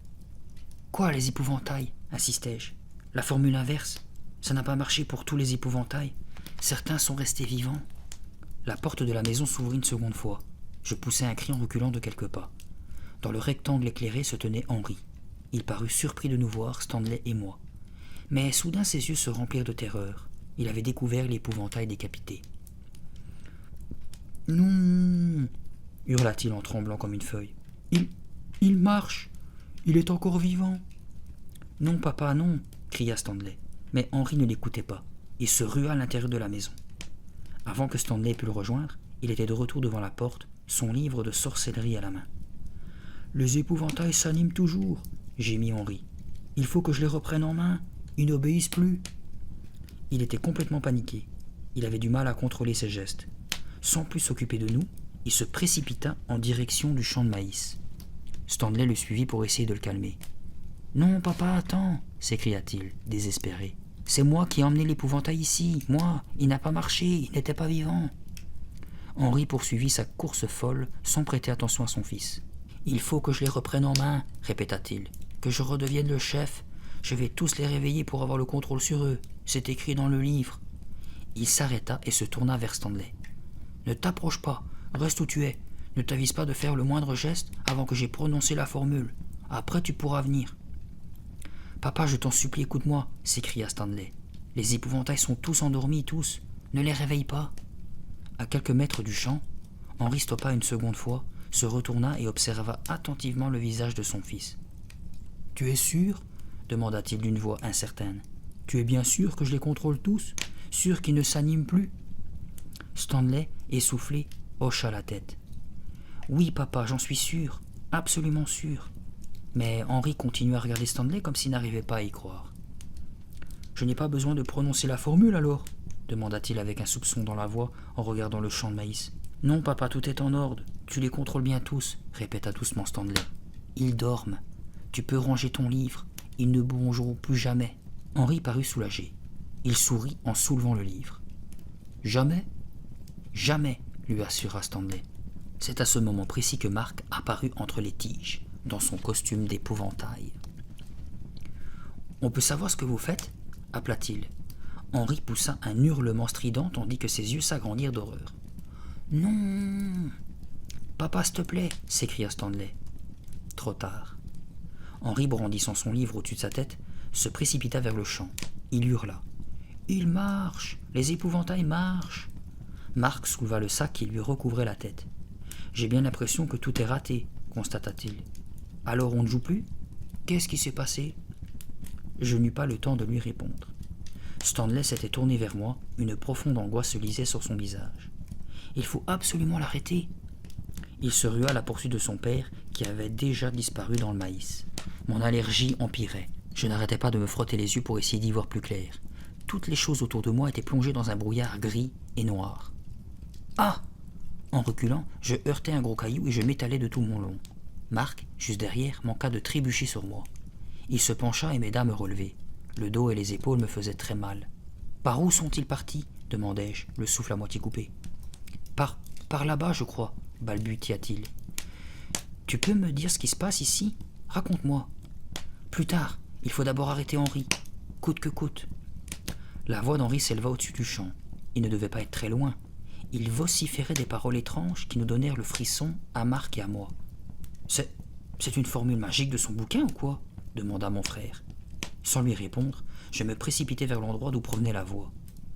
Quoi, les épouvantails? Insistai-je. La formule inverse. Ça n'a pas marché pour tous les épouvantails. Certains sont restés vivants. La porte de la maison s'ouvrit une seconde fois. Je poussai un cri en reculant de quelques pas. Dans le rectangle éclairé se tenait Henri. Il parut surpris de nous voir, Stanley et moi. Mais soudain ses yeux se remplirent de terreur. Il avait découvert l'épouvantail décapité. « Non !» hurla-t-il en tremblant comme une feuille. « Il marche. Il est encore vivant. »« Non, papa, non !» cria Stanley. Mais Henri ne l'écoutait pas. Il se rua à l'intérieur de la maison. Avant que Stanley pût le rejoindre, il était de retour devant la porte, son livre de sorcellerie à la main. « Les épouvantails s'animent toujours, » gémit Henri. « Il faut que je les reprenne en main. Ils n'obéissent plus. » Il était complètement paniqué. Il avait du mal à contrôler ses gestes. Sans plus s'occuper de nous, il se précipita en direction du champ de maïs. Stanley le suivit pour essayer de le calmer. « Non, papa, attends !» s'écria-t-il, désespéré. « C'est moi qui ai emmené l'épouvantail ici. Moi, il n'a pas marché, il n'était pas vivant. » Henri poursuivit sa course folle sans prêter attention à son fils. « Il faut que je les reprenne en main, » répéta-t-il. « Que je redevienne le chef. Je vais tous les réveiller pour avoir le contrôle sur eux. C'est écrit dans le livre. » Il s'arrêta et se tourna vers Stanley. « Ne t'approche pas, reste où tu es. Ne t'avise pas de faire le moindre geste avant que j'aie prononcé la formule. Après tu pourras venir. »« Papa, je t'en supplie, écoute-moi, » s'écria Stanley. « Les épouvantails sont tous endormis, tous. Ne les réveille pas. » À quelques mètres du champ, Henri stoppa une seconde fois, se retourna et observa attentivement le visage de son fils. « Tu es sûr ?» demanda-t-il d'une voix incertaine. « Tu es bien sûr que je les contrôle tous? Sûr qu'ils ne s'animent plus ?» Stanley, essoufflé, hocha la tête. « Oui, papa, j'en suis sûr, absolument sûr. » Mais Henri continua à regarder Stanley comme s'il n'arrivait pas à y croire. « Je n'ai pas besoin de prononcer la formule alors ?» demanda-t-il avec un soupçon dans la voix en regardant le champ de maïs. « Non, papa, tout est en ordre. Tu les contrôles bien tous, » répéta doucement Stanley. « Ils dorment. Tu peux ranger ton livre. Ils ne bougeront plus jamais. » Henri parut soulagé. Il sourit en soulevant le livre. « Jamais ? » ?»« Jamais, » lui assura Stanley. C'est à ce moment précis que Marc apparut entre les tiges, dans son costume d'épouvantail. « On peut savoir ce que vous faites ?» appela-t-il. Henri poussa un hurlement strident tandis que ses yeux s'agrandirent d'horreur. « Non !»« Papa, s'il te plaît !» s'écria Stanley. Trop tard. Henri, brandissant son livre au-dessus de sa tête, se précipita vers le champ. Il hurla. « Il marche! Les épouvantails marchent !» Marc souleva le sac qui lui recouvrait la tête. « J'ai bien l'impression que tout est raté, » constata-t-il. « Alors on ne joue plus? Qu'est-ce qui s'est passé ?» Je n'eus pas le temps de lui répondre. Stanley s'était tourné vers moi, une profonde angoisse se lisait sur son visage. « Il faut absolument l'arrêter !» Il se rua à la poursuite de son père, qui avait déjà disparu dans le maïs. Mon allergie empirait. Je n'arrêtais pas de me frotter les yeux pour essayer d'y voir plus clair. Toutes les choses autour de moi étaient plongées dans un brouillard gris et noir. Ah! En reculant, je heurtai un gros caillou et je m'étalai de tout mon long. Marc, juste derrière, manqua de trébucher sur moi. Il se pencha et m'aida à me relever. Le dos et les épaules me faisaient très mal. « Par où sont-ils partis ?» demandai-je, le souffle à moitié coupé. « Par là-bas, je crois, » balbutia-t-il. « Tu peux me dire ce qui se passe ici ? Raconte-moi. »« Plus tard, il faut d'abord arrêter Henri, coûte que coûte. » La voix d'Henri s'éleva au-dessus du champ. Il ne devait pas être très loin. Il vociférait des paroles étranges qui nous donnèrent le frisson à Marc et à moi. « C'est une formule magique de son bouquin ou quoi ?» demanda mon frère. Sans lui répondre, je me précipitai vers l'endroit d'où provenait la voix.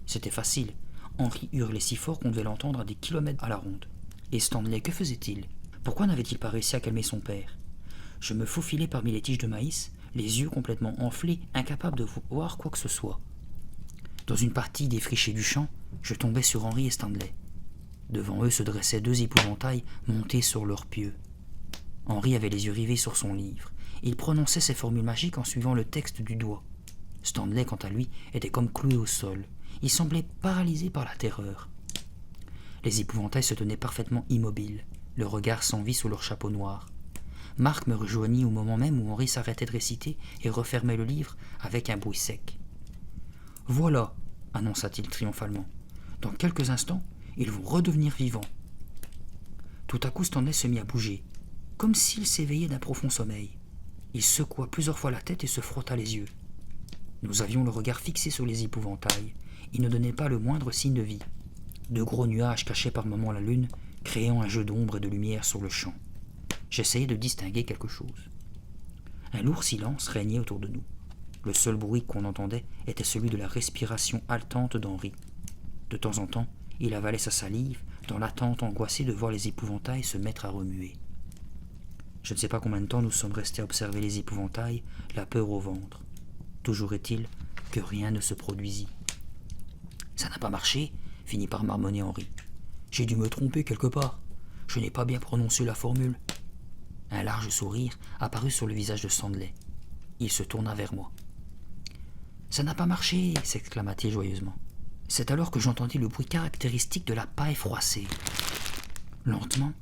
C'était facile. Henri hurlait si fort qu'on devait l'entendre à des kilomètres à la ronde. Et Stanley, que faisait-il? Pourquoi n'avait-il pas réussi à calmer son père? Je me faufilai parmi les tiges de maïs, les yeux complètement enflés, incapable de voir quoi que ce soit. Dans une partie défrichée du champ, je tombais sur Henri et Stanley. Devant eux se dressaient deux épouvantails montés sur leurs pieux. Henri avait les yeux rivés sur son livre. Il prononçait ses formules magiques en suivant le texte du doigt. Stanley, quant à lui, était comme cloué au sol. Il semblait paralysé par la terreur. Les épouvantails se tenaient parfaitement immobiles, le regard sans vie sous leur chapeau noir. Marc me rejoignit au moment même où Henri s'arrêtait de réciter et refermait le livre avec un bruit sec. « Voilà, » annonça-t-il triomphalement. « Dans quelques instants, ils vont redevenir vivants. » Tout à coup, Stanley se mit à bouger, comme s'il s'éveillait d'un profond sommeil. Il secoua plusieurs fois la tête et se frotta les yeux. Nous avions le regard fixé sur les épouvantails. Ils ne donnaient pas le moindre signe de vie. De gros nuages cachaient par moments la lune, créant un jeu d'ombre et de lumière sur le champ. J'essayais de distinguer quelque chose. Un lourd silence régnait autour de nous. Le seul bruit qu'on entendait était celui de la respiration haletante d'Henri. De temps en temps, il avalait sa salive, dans l'attente angoissée de voir les épouvantails se mettre à remuer. Je ne sais pas combien de temps nous sommes restés à observer les épouvantails, la peur au ventre. Toujours est-il que rien ne se produisit. « Ça n'a pas marché ?» finit par marmonner Henri. « J'ai dû me tromper quelque part. Je n'ai pas bien prononcé la formule. » Un large sourire apparut sur le visage de Stanley. Il se tourna vers moi. « Ça n'a pas marché !» s'exclama-t-il joyeusement. C'est alors que j'entendis le bruit caractéristique de la paille froissée. Lentement,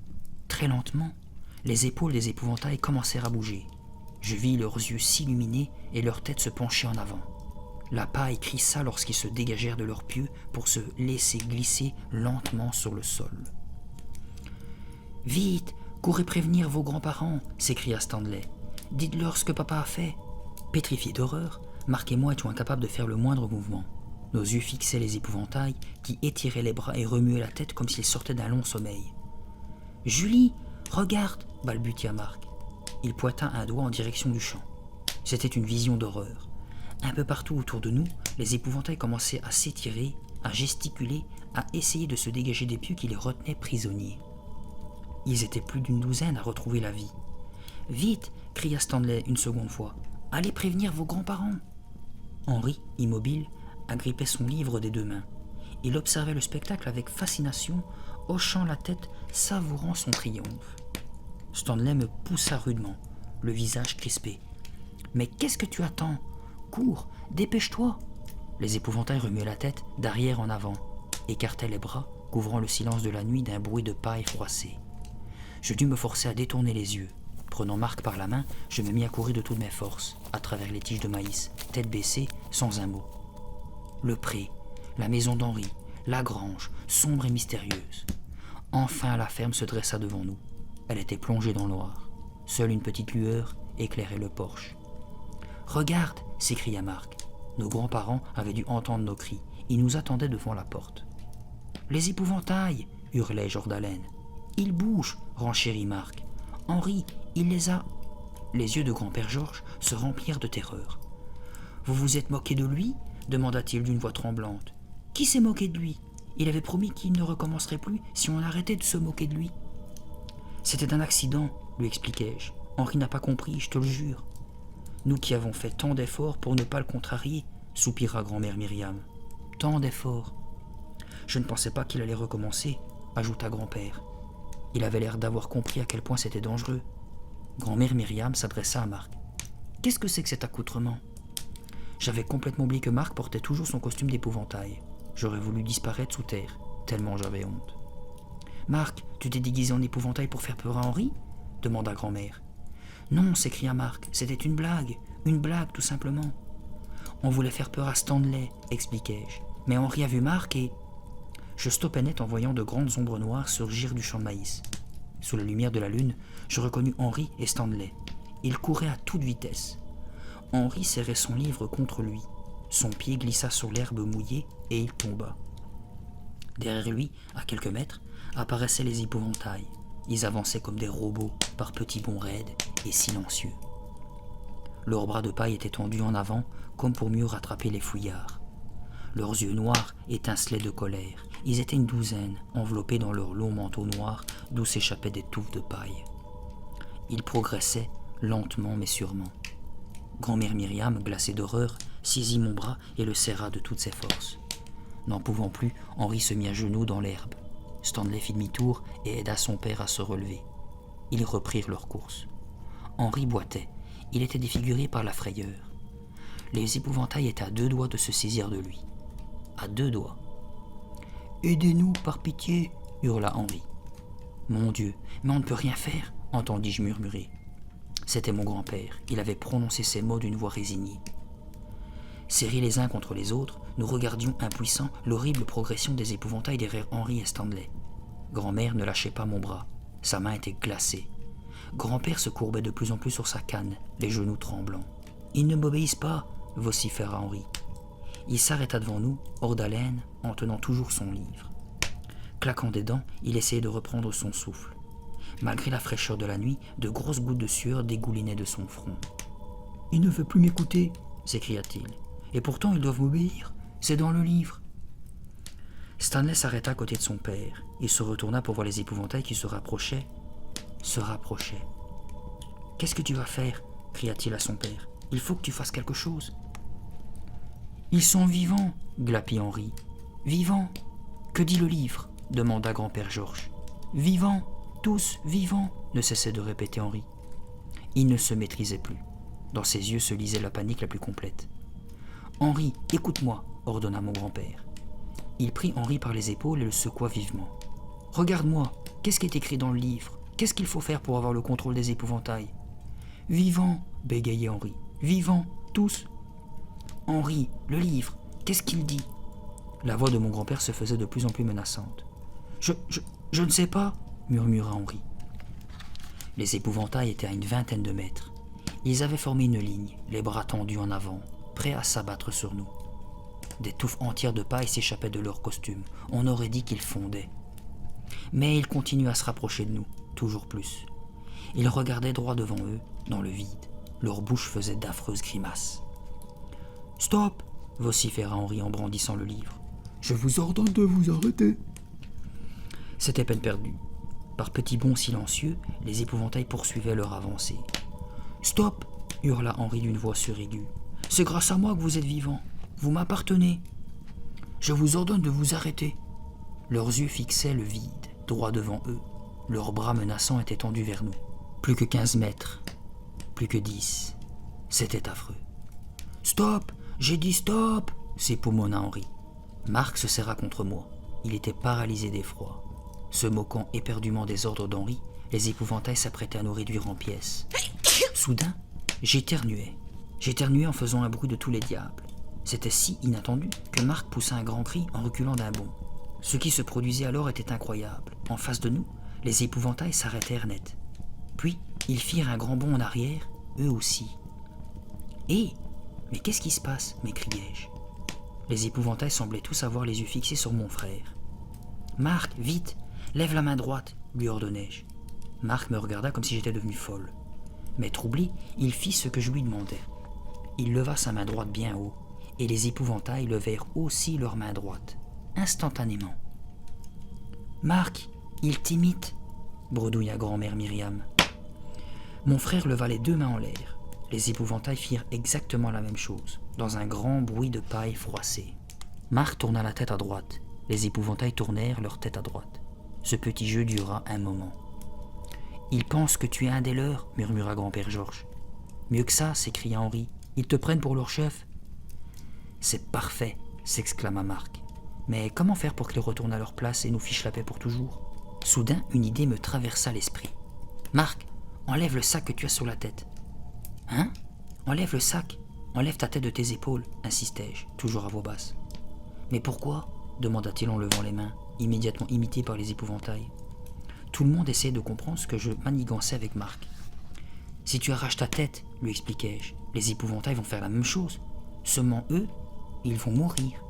très lentement, les épaules des épouvantails commencèrent à bouger. Je vis leurs yeux s'illuminer et leurs têtes se pencher en avant. La paille crissa lorsqu'ils se dégagèrent de leurs pieux pour se laisser glisser lentement sur le sol. « Vite, courez prévenir vos grands-parents !» s'écria Stanley. « Dites-leur ce que papa a fait !» Pétrifiés d'horreur, Marc et moi étions incapables de faire le moindre mouvement. Nos yeux fixaient les épouvantails qui étiraient les bras et remuaient la tête comme s'ils sortaient d'un long sommeil. « Julie, regarde !» balbutia Marc. Il pointa un doigt en direction du champ. C'était une vision d'horreur. Un peu partout autour de nous, les épouvantails commençaient à s'étirer, à gesticuler, à essayer de se dégager des pieux qui les retenaient prisonniers. Ils étaient plus d'une douzaine à retrouver la vie. « Vite !» cria Stanley une seconde fois. « Allez prévenir vos grands-parents !» Henri, immobile, agrippait son livre des deux mains. Il observait le spectacle avec fascination, hochant la tête, savourant son triomphe. Stanley me poussa rudement, le visage crispé. « Mais qu'est-ce que tu attends ? Cours, dépêche-toi !» Les épouvantails remuaient la tête d'arrière en avant, écartaient les bras, couvrant le silence de la nuit d'un bruit de paille froissée. Je dus me forcer à détourner les yeux. Prenant Marc par la main, je me mis à courir de toutes mes forces, à travers les tiges de maïs, tête baissée, sans un mot. Le pré, la maison d'Henri, la grange, sombre et mystérieuse. Enfin la ferme se dressa devant nous. Elle était plongée dans le noir. Seule une petite lueur éclairait le porche. « Regarde !» s'écria Marc. Nos grands-parents avaient dû entendre nos cris. Ils nous attendaient devant la porte. « Les épouvantails !» hurlait Jordalen. « Ils bougent !» renchérit Marc. « Henri, il les a... » Les yeux de grand-père Georges se remplirent de terreur. « Vous vous êtes moqué de lui ?» demanda-t-il d'une voix tremblante. « Qui s'est moqué de lui ? Il avait promis qu'il ne recommencerait plus si on arrêtait de se moquer de lui. » « C'était un accident, lui expliquai-je. Henri n'a pas compris, je te le jure. »« Nous qui avons fait tant d'efforts pour ne pas le contrarier, » soupira grand-mère Myriam. « Tant d'efforts. »« Je ne pensais pas qu'il allait recommencer, » ajouta grand-père. Il avait l'air d'avoir compris à quel point c'était dangereux. Grand-mère Myriam s'adressa à Marc. « Qu'est-ce que c'est que cet accoutrement ?» J'avais complètement oublié que Marc portait toujours son costume d'épouvantail. J'aurais voulu disparaître sous terre, tellement j'avais honte. « Marc, tu t'es déguisé en épouvantail pour faire peur à Henri ?» demanda grand-mère. « Non, s'écria Marc, c'était une blague tout simplement. »« On voulait faire peur à Stanley, expliquai-je. Mais Henri a vu Marc et... » Je stoppais net en voyant de grandes ombres noires surgir du champ de maïs. Sous la lumière de la lune, je reconnus Henri et Stanley. Ils couraient à toute vitesse. Henri serrait son livre contre lui. Son pied glissa sur l'herbe mouillée et il tomba. Derrière lui, à quelques mètres, apparaissaient les épouvantails. Ils avançaient comme des robots, par petits bonds raides et silencieux. Leurs bras de paille étaient tendus en avant, comme pour mieux rattraper les fouillards. Leurs yeux noirs étincelaient de colère. Ils étaient une douzaine, enveloppés dans leurs longs manteaux noirs, d'où s'échappaient des touffes de paille. Ils progressaient, lentement mais sûrement. Grand-mère Myriam, glacée d'horreur, saisit mon bras et le serra de toutes ses forces. N'en pouvant plus, Henri se mit à genoux dans l'herbe. Stanley fit demi-tour et aida son père à se relever. Ils reprirent leur course. Henri boitait. Il était défiguré par la frayeur. Les épouvantails étaient à 2 doigts de se saisir de lui. À 2 doigts. « Aidez-nous, par pitié !» hurla Henri. « Mon Dieu, mais on ne peut rien faire !» entendis-je murmurer. C'était mon grand-père. Il avait prononcé ces mots d'une voix résignée. Serrés les uns contre les autres, nous regardions impuissants l'horrible progression des épouvantails derrière Henri et Stanley. Grand-mère ne lâchait pas mon bras. Sa main était glacée. Grand-père se courbait de plus en plus sur sa canne, les genoux tremblants. « Ils ne m'obéissent pas !» vociféra Henri. Il s'arrêta devant nous, hors d'haleine, en tenant toujours son livre. Claquant des dents, il essayait de reprendre son souffle. Malgré la fraîcheur de la nuit, de grosses gouttes de sueur dégoulinaient de son front. « Il ne veut plus m'écouter !» s'écria-t-il. « Et pourtant, ils doivent m'obéir. C'est dans le livre. » Stanley s'arrêta à côté de son père. Il se retourna pour voir les épouvantails qui se rapprochaient. « Qu'est-ce que tu vas faire ?» cria-t-il à son père. « Il faut que tu fasses quelque chose. »« Ils sont vivants !» glapit Henri. « Vivants ! Que dit le livre ?» demanda grand-père Georges. « Vivants ! Tous vivants !» ne cessait de répéter Henri. Il ne se maîtrisait plus. Dans ses yeux se lisait la panique la plus complète. « Henri, écoute-moi !» ordonna mon grand-père. Il prit Henri par les épaules et le secoua vivement. « Regarde-moi, qu'est-ce qui est écrit dans le livre ? Qu'est-ce qu'il faut faire pour avoir le contrôle des épouvantails ?»« Vivants !» bégayait Henri. « Vivants, tous !»« Henri, le livre, qu'est-ce qu'il dit ?» La voix de mon grand-père se faisait de plus en plus menaçante. « Je ne sais pas !» murmura Henri. Les épouvantails étaient à une 20aine de mètres. Ils avaient formé une ligne, les bras tendus en avant, prêts à s'abattre sur nous. Des touffes entières de paille s'échappaient de leurs costumes. On aurait dit qu'ils fondaient. Mais ils continuaient à se rapprocher de nous, toujours plus. Ils regardaient droit devant eux, dans le vide. Leur bouche faisait d'affreuses grimaces. « Stop !» vociféra Henri en brandissant le livre. « Je vous ordonne de vous arrêter !» C'était peine perdue. Par petits bonds silencieux, les épouvantails poursuivaient leur avancée. « Stop !» hurla Henri d'une voix suraiguë. « C'est grâce à moi que vous êtes vivants. Vous m'appartenez. Je vous ordonne de vous arrêter. » Leurs yeux fixaient le vide, droit devant eux. Leurs bras menaçants étaient tendus vers nous. Plus que 15 mètres. Plus que 10. C'était affreux. « Stop ! J'ai dit stop !» s'époumonna Henri. Marc se serra contre moi. Il était paralysé d'effroi. Se moquant éperdument des ordres d'Henri, les épouvantails s'apprêtaient à nous réduire en pièces. Soudain, j'éternuai. J'éternuai en faisant un bruit de tous les diables. C'était si inattendu que Marc poussa un grand cri en reculant d'un bond. Ce qui se produisait alors était incroyable. En face de nous, les épouvantails s'arrêtèrent net. Puis, ils firent un grand bond en arrière, eux aussi. « Hé, mais qu'est-ce qui se passe » m'écriai-je. Les épouvantails semblaient tous avoir les yeux fixés sur mon frère. « Marc, vite, lève la main droite » lui ordonnai-je. Marc me regarda comme si j'étais devenu folle. Mais troublé, il fit ce que je lui demandais. Il leva sa main droite bien haut, et les épouvantails levèrent aussi leur main droite, instantanément. « Marc, il t'imite » bredouilla grand-mère Myriam. Mon frère leva les 2 mains en l'air. Les épouvantails firent exactement la même chose, dans un grand bruit de paille froissée. Marc tourna la tête à droite. Les épouvantails tournèrent leur tête à droite. Ce petit jeu dura un moment. « Ils pensent que tu es un des leurs » murmura grand-père Georges. « Mieux que ça » s'écria Henri. « Ils te prennent pour leur chef. » C'est parfait, s'exclama Marc. Mais comment faire pour qu'ils retournent à leur place et nous fichent la paix pour toujours? Soudain, une idée me traversa l'esprit. Marc, enlève le sac que tu as sur la tête. Hein? Enlève le sac, enlève ta tête de tes épaules, insistai-je, toujours à voix basse. Mais pourquoi? Demanda-t-il en levant les mains, immédiatement imité par les épouvantails. Tout le monde essayait de comprendre ce que je manigançais avec Marc. Si tu arraches ta tête, lui expliquai-je, les épouvantails vont faire la même chose. Seulement eux, ils vont mourir.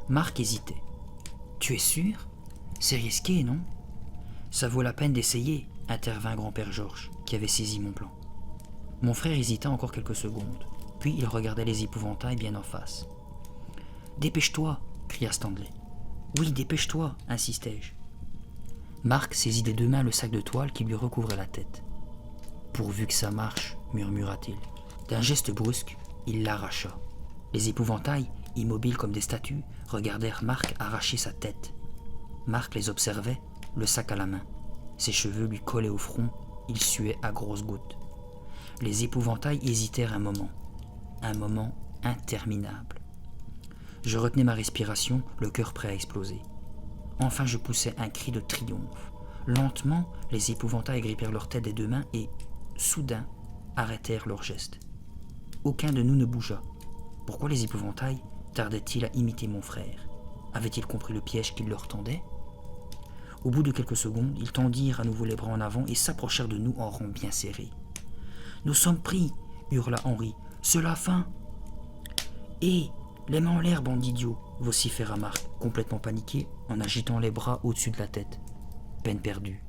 Marc hésitait. Tu es sûr? C'est risqué, non? Ça vaut la peine d'essayer, intervint grand-père Georges, qui avait saisi mon plan. Mon frère hésita encore quelques secondes, puis il regardait les épouvantails bien en face. Dépêche-toi, cria Stanley. Oui, dépêche-toi, insistai-je. Marc saisit des deux mains le sac de toile qui lui recouvrait la tête. Pourvu que ça marche, murmura-t-il. D'un geste brusque, il l'arracha. Les épouvantails, immobiles comme des statues, regardèrent Marc arracher sa tête. Marc les observait, le sac à la main. Ses cheveux lui collaient au front, il suait à grosses gouttes. Les épouvantails hésitèrent un moment interminable. Je retenais ma respiration, le cœur prêt à exploser. Enfin je poussai un cri de triomphe. Lentement, les épouvantails grippèrent leur tête des deux mains et, soudain, arrêtèrent leur geste. Aucun de nous ne bougea. Pourquoi les épouvantails tardaient-ils à imiter mon frère? Avaient-ils compris le piège qu'ils leur tendaient? Au bout de quelques secondes, ils tendirent à nouveau les bras en avant et s'approchèrent de nous en rang bien serré. « Nous sommes pris !» hurla Henri. « C'est la fin !»« Hé, les mains en l'air, bande d'idiots !» vociféra Marc, complètement paniqué, en agitant les bras au-dessus de la tête. Peine perdue.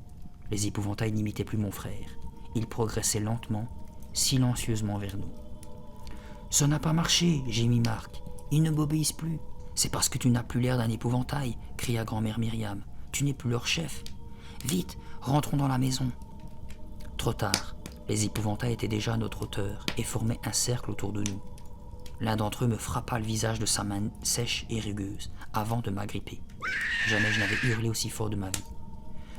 Les épouvantails n'imitaient plus mon frère. Ils progressaient lentement, silencieusement vers nous. « Ça n'a pas marché, gémit Marc. Ils ne m'obéissent plus. C'est parce que tu n'as plus l'air d'un épouvantail, cria grand-mère Myriam. Tu n'es plus leur chef. Vite, rentrons dans la maison. Trop tard. Les épouvantails étaient déjà à notre hauteur et formaient un cercle autour de nous. L'un d'entre eux me frappa le visage de sa main sèche et rugueuse, avant de m'agripper. Jamais je n'avais hurlé aussi fort de ma vie.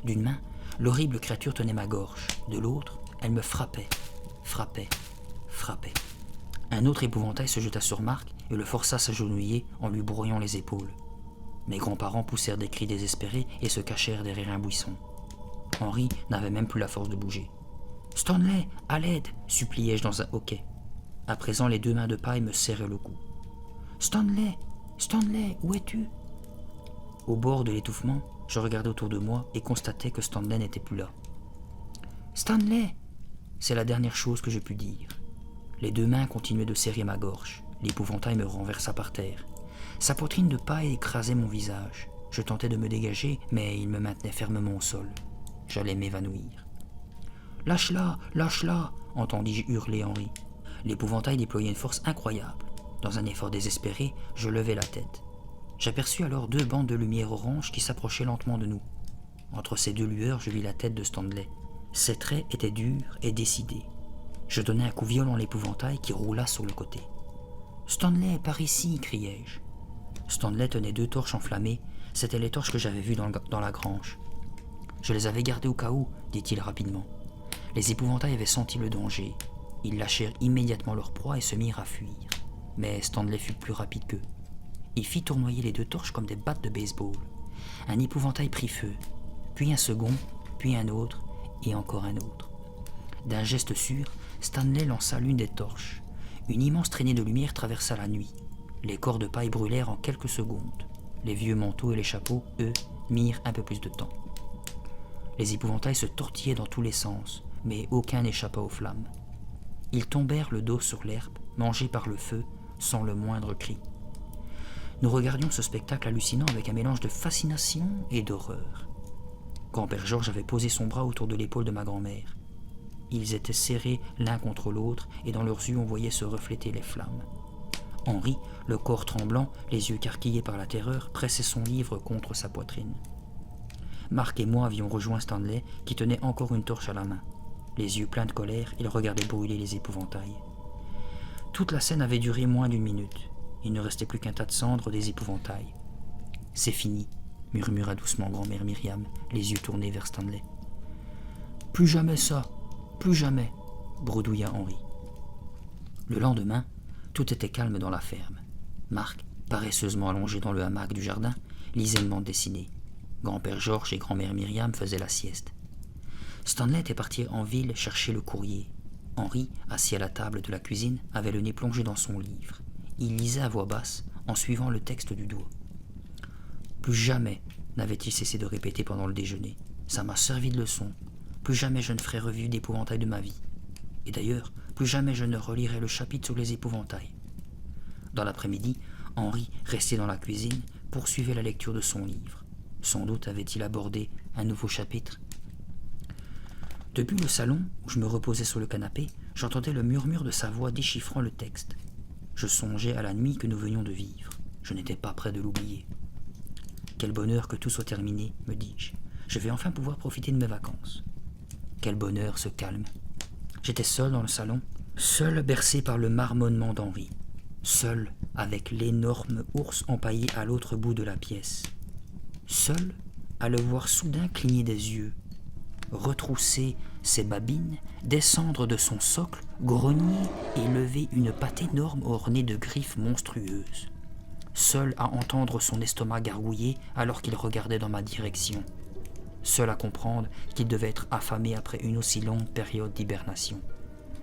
D'une main, l'horrible créature tenait ma gorge. De l'autre, elle me frappait. Un autre épouvantail se jeta sur Marc et le força à s'agenouiller en lui broyant les épaules. Mes grands-parents poussèrent des cris désespérés et se cachèrent derrière un buisson. Henri n'avait même plus la force de bouger. « Stanley, à l'aide !» suppliai-je dans un hoquet. À présent, les deux mains de paille me serraient le cou. « Stanley, où es-tu » Au bord de l'étouffement, je regardais autour de moi et constatais que Stanley n'était plus là. « Stanley !» C'est la dernière chose que je pus dire. Les deux mains continuaient de serrer ma gorge. L'épouvantail me renversa par terre. Sa poitrine de paille écrasait mon visage. Je tentais de me dégager, mais il me maintenait fermement au sol. J'allais m'évanouir. « Lâche-la !» entendis-je hurler Henri. L'épouvantail déployait une force incroyable. Dans un effort désespéré, je levai la tête. J'aperçus alors deux bandes de lumière orange qui s'approchaient lentement de nous. Entre ces deux lueurs, je vis la tête de Stanley. Ses traits étaient durs et décidés. Je donnai un coup violent à l'épouvantail qui roula sur le côté. « Stanley, par ici !» criai-je. Stanley tenait deux torches enflammées. C'étaient les torches que j'avais vues dans la grange. « Je les avais gardées au cas où, dit-il rapidement. Les épouvantails avaient senti le danger. Ils lâchèrent immédiatement leur proie et se mirent à fuir. Mais Stanley fut plus rapide qu'eux. Il fit tournoyer les deux torches comme des battes de baseball. Un épouvantail prit feu, puis un second, puis un autre, et encore un autre. D'un geste sûr, Stanley lança l'une des torches. Une immense traînée de lumière traversa la nuit. Les corps de paille brûlèrent en quelques secondes. Les vieux manteaux et les chapeaux, eux, mirent un peu plus de temps. Les épouvantails se tortillaient dans tous les sens, mais aucun n'échappa aux flammes. Ils tombèrent le dos sur l'herbe, mangés par le feu, sans le moindre cri. Nous regardions ce spectacle hallucinant avec un mélange de fascination et d'horreur. Grand-père Georges avait posé son bras autour de l'épaule de ma grand-mère. Ils étaient serrés l'un contre l'autre et dans leurs yeux on voyait se refléter les flammes. Henri, le corps tremblant, les yeux écarquillés par la terreur, pressait son livre contre sa poitrine. Marc et moi avions rejoint Stanley qui tenait encore une torche à la main. Les yeux pleins de colère, il regardait brûler les épouvantails. Toute la scène avait duré moins d'1 minute. Il ne restait plus qu'un tas de cendres des épouvantails. « C'est fini », murmura doucement grand-mère Myriam, les yeux tournés vers Stanley. « Plus jamais ça, plus jamais », bredouilla Henri. Le lendemain, tout était calme dans la ferme. Marc, paresseusement allongé dans le hamac du jardin, lisait une bande dessinée. Grand-père Georges et grand-mère Myriam faisaient la sieste. Stanley était parti en ville chercher le courrier. Henri, assis à la table de la cuisine, avait le nez plongé dans son livre. Il lisait à voix basse, en suivant le texte du doigt. Plus jamais n'avait-il cessé de répéter pendant le déjeuner. Ça m'a servi de leçon. Plus jamais je ne ferai revivre d'épouvantails de ma vie. Et d'ailleurs, plus jamais je ne relirai le chapitre sur les épouvantails. Dans l'après-midi, Henri, resté dans la cuisine, poursuivait la lecture de son livre. Sans doute avait-il abordé un nouveau chapitre. Depuis le salon, où je me reposais sur le canapé, j'entendais le murmure de sa voix déchiffrant le texte. Je songeais à la nuit que nous venions de vivre. Je n'étais pas près de l'oublier. Quel bonheur que tout soit terminé, me dis-je. Je vais enfin pouvoir profiter de mes vacances. Quel bonheur, ce calme. J'étais seul dans le salon, seul bercé par le marmonnement d'Henri, seul avec l'énorme ours empaillé à l'autre bout de la pièce, seul à le voir soudain cligner des yeux, retrousser ses babines, descendre de son socle, grogner et lever une patte énorme ornée de griffes monstrueuses, seul à entendre son estomac gargouiller alors qu'il regardait dans ma direction, seul à comprendre qu'il devait être affamé après une aussi longue période d'hibernation.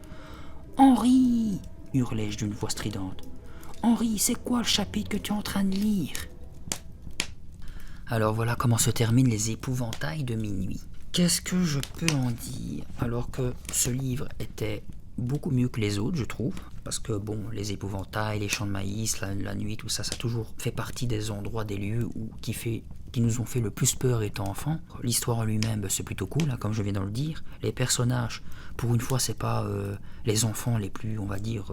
« Henri !» hurlai-je d'une voix stridente. « Henri, c'est quoi le chapitre que tu es en train de lire ?» Alors voilà comment se terminent les épouvantails de minuit. Qu'est-ce que je peux en dire? Alors que ce livre était beaucoup mieux que les autres, je trouve, parce que bon, les épouvantails, les champs de maïs, la nuit, tout ça, ça a toujours fait partie des endroits, des lieux qui nous ont fait le plus peur étant enfants. L'histoire en lui-même, c'est plutôt cool, hein, comme je viens de le dire. Les personnages, pour une fois, c'est pas les enfants les plus, on va dire,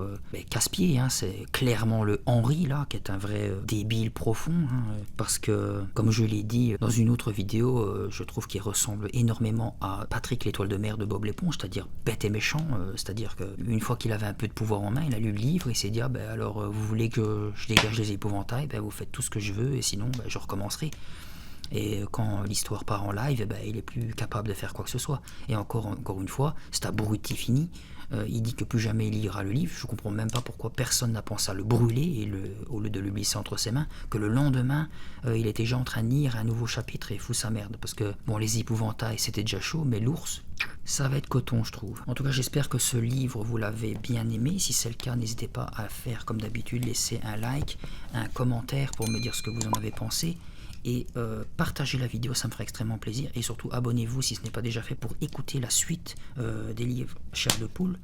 casse-pieds, hein, c'est clairement le Henri, là, qui est un vrai débile profond, hein, parce que, comme je l'ai dit dans une autre vidéo, je trouve qu'il ressemble énormément à Patrick l'étoile de mer de Bob l'éponge, c'est-à-dire bête et méchant, c'est-à-dire qu'une fois qu'il avait un peu de pouvoir en main, il a lu le livre et s'est dit, alors, vous voulez que je dégage les épouvantails, vous faites tout ce que je veux, et sinon, je recommencerai. Et quand l'histoire part en live, il est plus capable de faire quoi que ce soit. Et encore une fois, c'est abruti fini. Il dit que plus jamais il lira le livre. Je comprends même pas pourquoi personne n'a pensé à le brûler au lieu de le glisser entre ses mains. Que le lendemain, il était déjà en train de lire un nouveau chapitre et fout sa merde. Parce que bon, les épouvantails c'était déjà chaud, mais l'ours, ça va être coton, je trouve. En tout cas, j'espère que ce livre vous l'avez bien aimé. Si c'est le cas, n'hésitez pas à faire comme d'habitude, laisser un like, un commentaire pour me dire ce que vous en avez pensé. Et partagez la vidéo, ça me ferait extrêmement plaisir. Et surtout, abonnez-vous si ce n'est pas déjà fait pour écouter la suite des livres Chair de poule.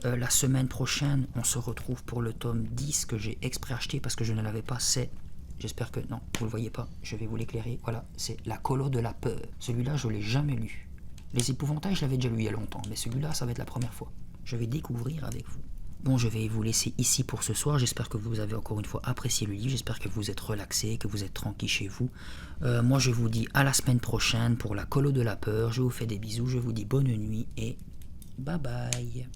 La semaine prochaine, on se retrouve pour le tome 10 que j'ai exprès acheté parce que je ne l'avais pas. C'est, j'espère que, non, vous ne le voyez pas, je vais vous l'éclairer. Voilà, c'est La Colo de la peur. Celui-là, je ne l'ai jamais lu. Les épouvantails, je l'avais déjà lu il y a longtemps. Mais celui-là, ça va être la première fois. Je vais découvrir avec vous. Bon, je vais vous laisser ici pour ce soir. J'espère que vous avez encore une fois apprécié le livre. J'espère que vous êtes relaxés, que vous êtes tranquille chez vous. Moi, je vous dis à la semaine prochaine pour La Colo de la peur. Je vous fais des bisous. Je vous dis bonne nuit et bye bye.